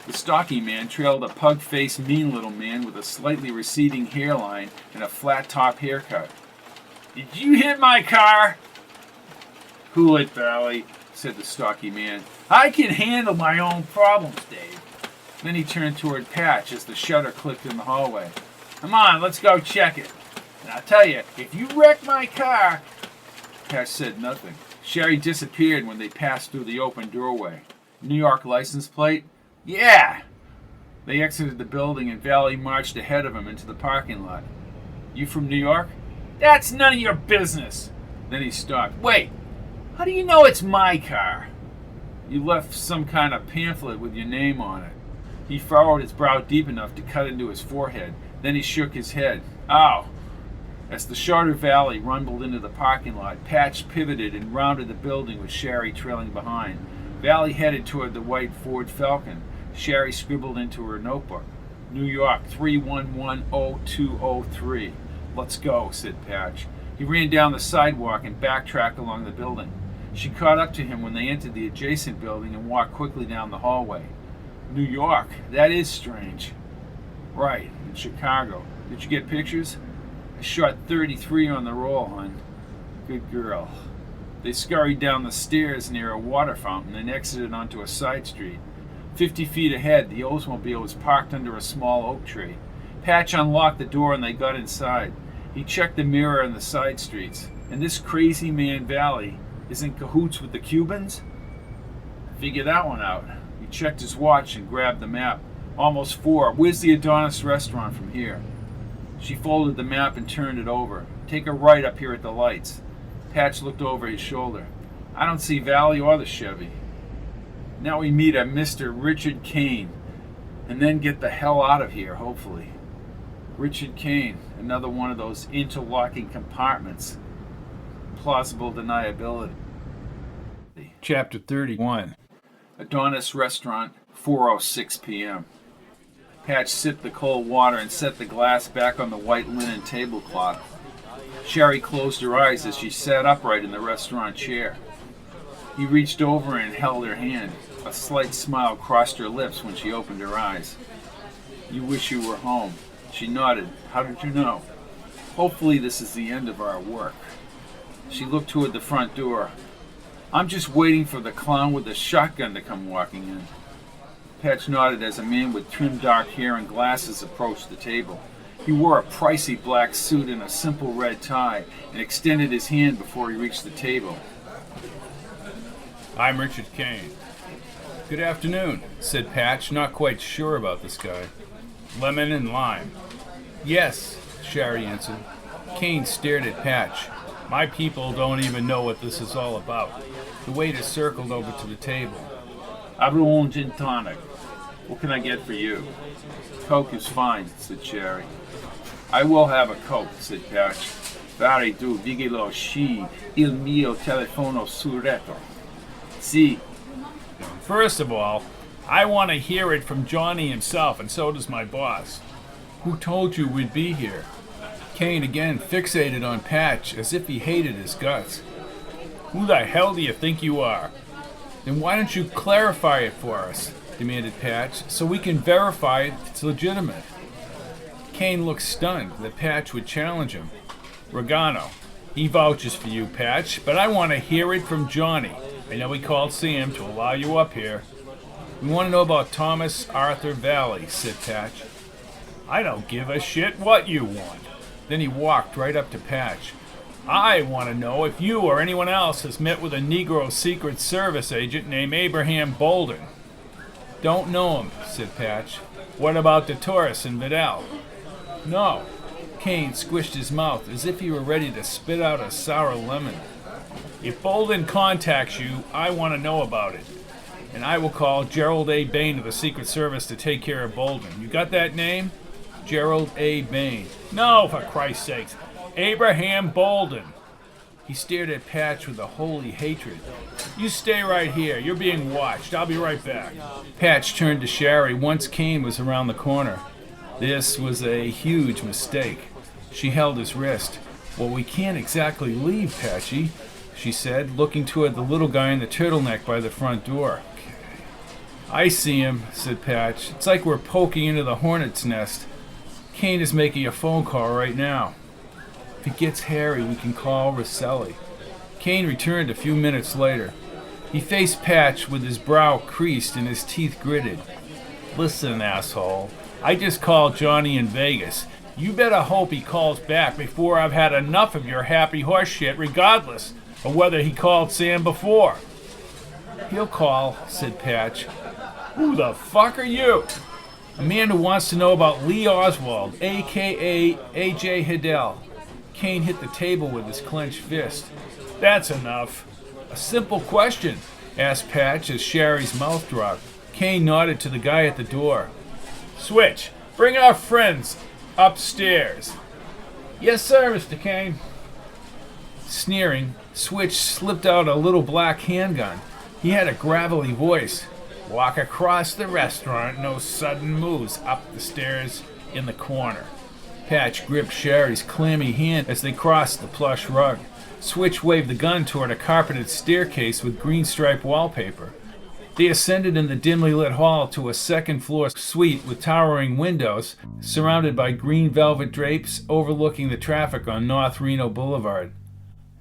The stocky man trailed a pug-faced, mean little man with a slightly receding hairline and a flat-top haircut. "Did you hit my car?" "Cool it, Valley," said the stocky man. "I can handle my own problems, Dave." Then he turned toward Patch as the shutter clicked in the hallway. "Come on, let's go check it. And I'll tell you, if you wreck my car..." Patch said nothing. Sherry disappeared when they passed through the open doorway. "New York license plate?" "Yeah." They exited the building and Valley marched ahead of him into the parking lot. "You from New York?" "That's none of your business." Then he stopped. "Wait, how do you know it's my car?" "You left some kind of pamphlet with your name on it." He furrowed his brow deep enough to cut into his forehead. Then he shook his head. "Oh." As the shorter Valley rumbled into the parking lot, Patch pivoted and rounded the building with Sherry trailing behind. Valley headed toward the white Ford Falcon. Sherry scribbled into her notebook. New York 3110203. Let's go, said Patch. He ran down the sidewalk and backtracked along the building. She caught up to him when they entered the adjacent building and walked quickly down the hallway. New York, that is strange. Right, in Chicago. Did you get pictures? I shot 33 on the roll, hon. Good girl. They scurried down the stairs near a water fountain and exited onto a side street. 50 feet ahead, the Oldsmobile was parked under a small oak tree. Patch unlocked the door and they got inside. He checked the mirror and the side streets. And this crazy man Valley is in cahoots with the Cubans? Figure that one out. He checked his watch and grabbed the map. Almost 4. Where's the Adonis restaurant from here? She folded the map and turned it over. Take a right up here at the lights. Patch looked over his shoulder. I don't see Valley or the Chevy. Now we meet a Mr. Richard Kane, and then get the hell out of here, hopefully. Richard Kane, another one of those interlocking compartments. Plausible deniability. Chapter 31. Adonis Restaurant, 4:06 p.m. Patch sipped the cold water and set the glass back on the white linen tablecloth. Sherry closed her eyes as she sat upright in the restaurant chair. He reached over and held her hand. A slight smile crossed her lips when she opened her eyes. You wish you were home. She nodded. How did you know? Hopefully this is the end of our work. She looked toward the front door. I'm just waiting for the clown with the shotgun to come walking in. Patch nodded as a man with trimmed dark hair and glasses approached the table. He wore a pricey black suit and a simple red tie and extended his hand before he reached the table. I'm Richard Kane. Good afternoon, said Patch, not quite sure about this guy. Lemon and lime. Yes, Sherry answered. Kane stared at Patch. My people don't even know what this is all about. The waiter circled over to the table. Abnormal gin tonic. What can I get for you? Coke is fine, said Sherry. I will have a Coke, said Patch. Vari tu vigilo sci il mio telefono surretto. Si. First of all, I want to hear it from Johnny himself, and so does my boss. Who told you we'd be here? Kane again fixated on Patch as if he hated his guts. Who the hell do you think you are? Then why don't you clarify it for us, demanded Patch, so we can verify it's legitimate. Kane looked stunned that Patch would challenge him. Regano, he vouches for you, Patch, but I want to hear it from Johnny. I know he called Sam to allow you up here. We want to know about Thomas Arthur Valley, said Patch. I don't give a shit what you want. Then he walked right up to Patch. I want to know if you or anyone else has met with a Negro Secret Service agent named Abraham Bolden. Don't know him, said Patch. What about the tourists in Vidal? No. Kane squished his mouth as if he were ready to spit out a sour lemon. If Bolden contacts you, I want to know about it. And I will call Gerald A. Bain of the Secret Service to take care of Bolden. You got that name? Gerald A. Bain. No, for Christ's sakes. Abraham Bolden. He stared at Patch with a holy hatred. You stay right here. You're being watched. I'll be right back. Patch turned to Sherry once Kane was around the corner. This was a huge mistake. She held his wrist. Well, we can't exactly leave, Patchy, she said, looking toward the little guy in the turtleneck by the front door. I see him, said Patch. It's like we're poking into the hornet's nest. Kane is making a phone call right now. If it gets hairy, we can call Rosselli. Kane returned a few minutes later. He faced Patch with his brow creased and his teeth gritted. Listen, asshole. I just called Johnny in Vegas. You better hope he calls back before I've had enough of your happy horse shit, regardless of whether he called Sam before. He'll call, said Patch. Who the fuck are you? A man who wants to know about Lee Oswald, a.k.a. A.J. Hiddell. Kane hit the table with his clenched fist. That's enough. A simple question, asked Patch as Sherry's mouth dropped. Kane nodded to the guy at the door. Switch, bring our friends upstairs. Yes, sir, Mr. Kane. Sneering, Switch slipped out a little black handgun. He had a gravelly voice. Walk across the restaurant, no sudden moves up the stairs in the corner. Patch gripped Sherry's clammy hand as they crossed the plush rug. Switch waved the gun toward a carpeted staircase with green striped wallpaper. They ascended in the dimly lit hall to a second-floor suite with towering windows, surrounded by green velvet drapes overlooking the traffic on North Reno Boulevard.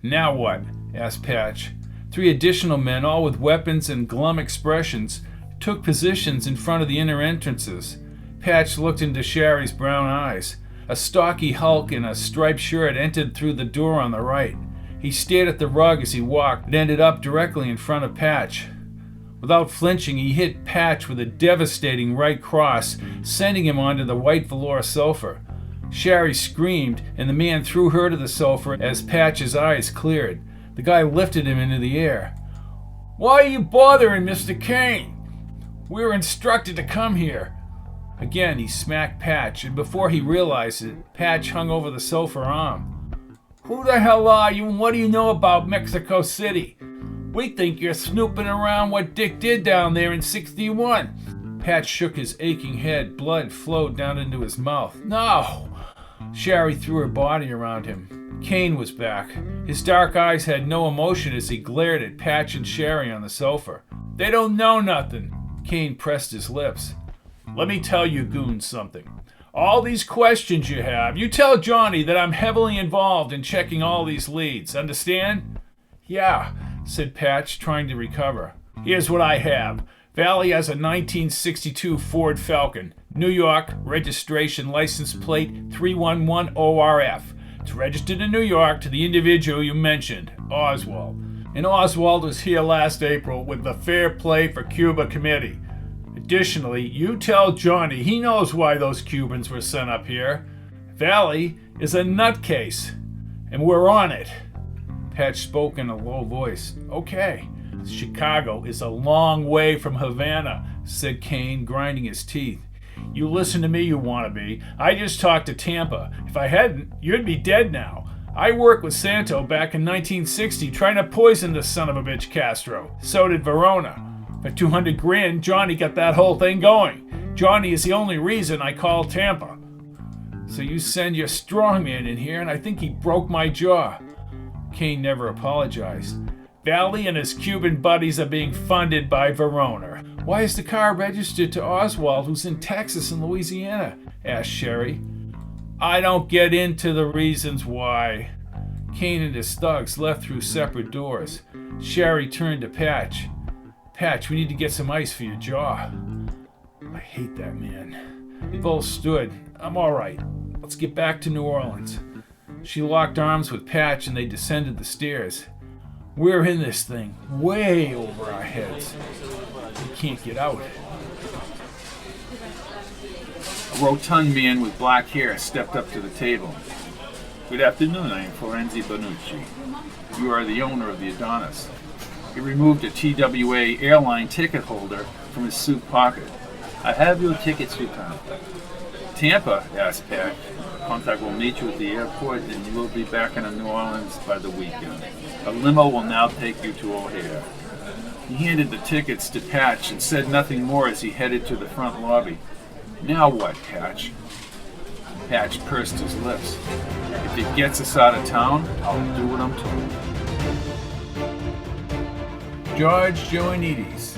"Now what?" asked Patch. 3 additional men, all with weapons and glum expressions, took positions in front of the inner entrances. Patch looked into Sherry's brown eyes. A stocky hulk in a striped shirt entered through the door on the right. He stared at the rug as he walked, and ended up directly in front of Patch. Without flinching, he hit Patch with a devastating right cross, sending him onto the white velour sofa. Sherry screamed, and the man threw her to the sofa as Patch's eyes cleared. The guy lifted him into the air. "Why are you bothering Mr. Kane? We were instructed to come here." Again, he smacked Patch, and before he realized it, Patch hung over the sofa arm. "Who the hell are you, and what do you know about Mexico City? We think you're snooping around what Dick did down there in '61. Patch shook his aching head. Blood flowed down into his mouth. "No!" Sherry threw her body around him. Kane was back. His dark eyes had no emotion as he glared at Patch and Sherry on the sofa. "They don't know nothing." Kane pressed his lips. "Let me tell you goons something. All these questions you have, you tell Johnny that I'm heavily involved in checking all these leads. Understand?" "Yeah," said Patch, trying to recover. "Here's what I have. Valley has a 1962 Ford Falcon. New York, registration license plate 311 ORF. It's registered in New York to the individual you mentioned, Oswald. And Oswald was here last April with the Fair Play for Cuba Committee. Additionally, you tell Johnny he knows why those Cubans were sent up here. Valley is a nutcase, and we're on it." Patch spoke in a low voice. "Okay. Chicago is a long way from Havana," said Kane, grinding his teeth. "You listen to me, you wannabe. I just talked to Tampa. If I hadn't, you'd be dead now. I worked with Santo back in 1960 trying to poison the son of a bitch Castro. So did Verona. For 200 grand, Johnny got that whole thing going. Johnny is the only reason I called Tampa. So you send your strongman in here, and I think he broke my jaw." Kane never apologized. "Valley and his Cuban buddies are being funded by Verona." "Why is the car registered to Oswald, who's in Texas and Louisiana?" asked Sherry. "I don't get into the reasons why." Kane and his thugs left through separate doors. Sherry turned to Patch. "Patch, we need to get some ice for your jaw." "I hate that man." They both stood. "I'm all right. Let's get back to New Orleans." She locked arms with Patch and they descended the stairs. "We're in this thing, way over our heads. We can't get out." A rotund man with black hair stepped up to the table. "Good afternoon, I am Florenzi Bonucci. You are the owner of the Adonis." He removed a TWA airline ticket holder from his suit pocket. "I have your tickets to Tampa." "Tampa?" asked Patch. "Contact will meet you at the airport and you will be back in New Orleans by the weekend. A limo will now take you to O'Hare." He handed the tickets to Patch and said nothing more as he headed to the front lobby. "Now what, Patch?" Patch pursed his lips. "If it gets us out of town, I'll do what I'm told." George Joanides.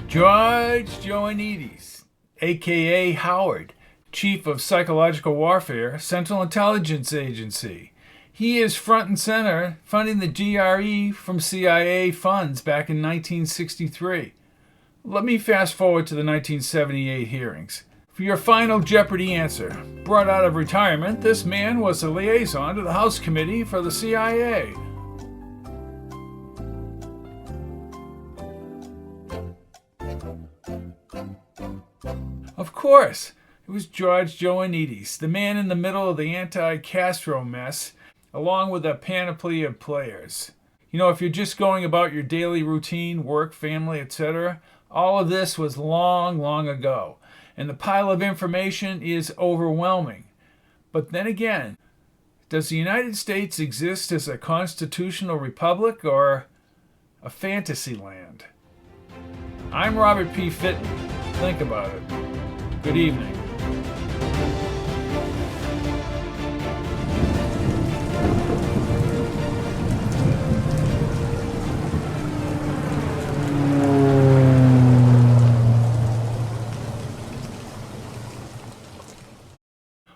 George Joanides, a.k.a. Howard, Chief of Psychological Warfare, Central Intelligence Agency. He is front and center funding the GRE from CIA funds back in 1963. Let me fast forward to the 1978 hearings. For your final Jeopardy answer, brought out of retirement, this man was a liaison to the House Committee for the CIA. Of course, it was George Joanides, the man in the middle of the anti-Castro mess, along with a panoply of players. You know, if you're just going about your daily routine, work, family, etc., all of this was long, long ago, and the pile of information is overwhelming. But then again, does the United States exist as a constitutional republic or a fantasy land? I'm Robert P. Fitton. Think about it. Good evening.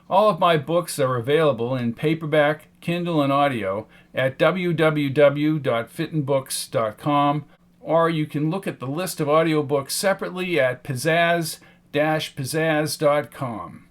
All of my books are available in paperback, Kindle, and audio at www.fittonbooks.com, or you can look at the list of audiobooks separately at pizzazz-pizzazz.com.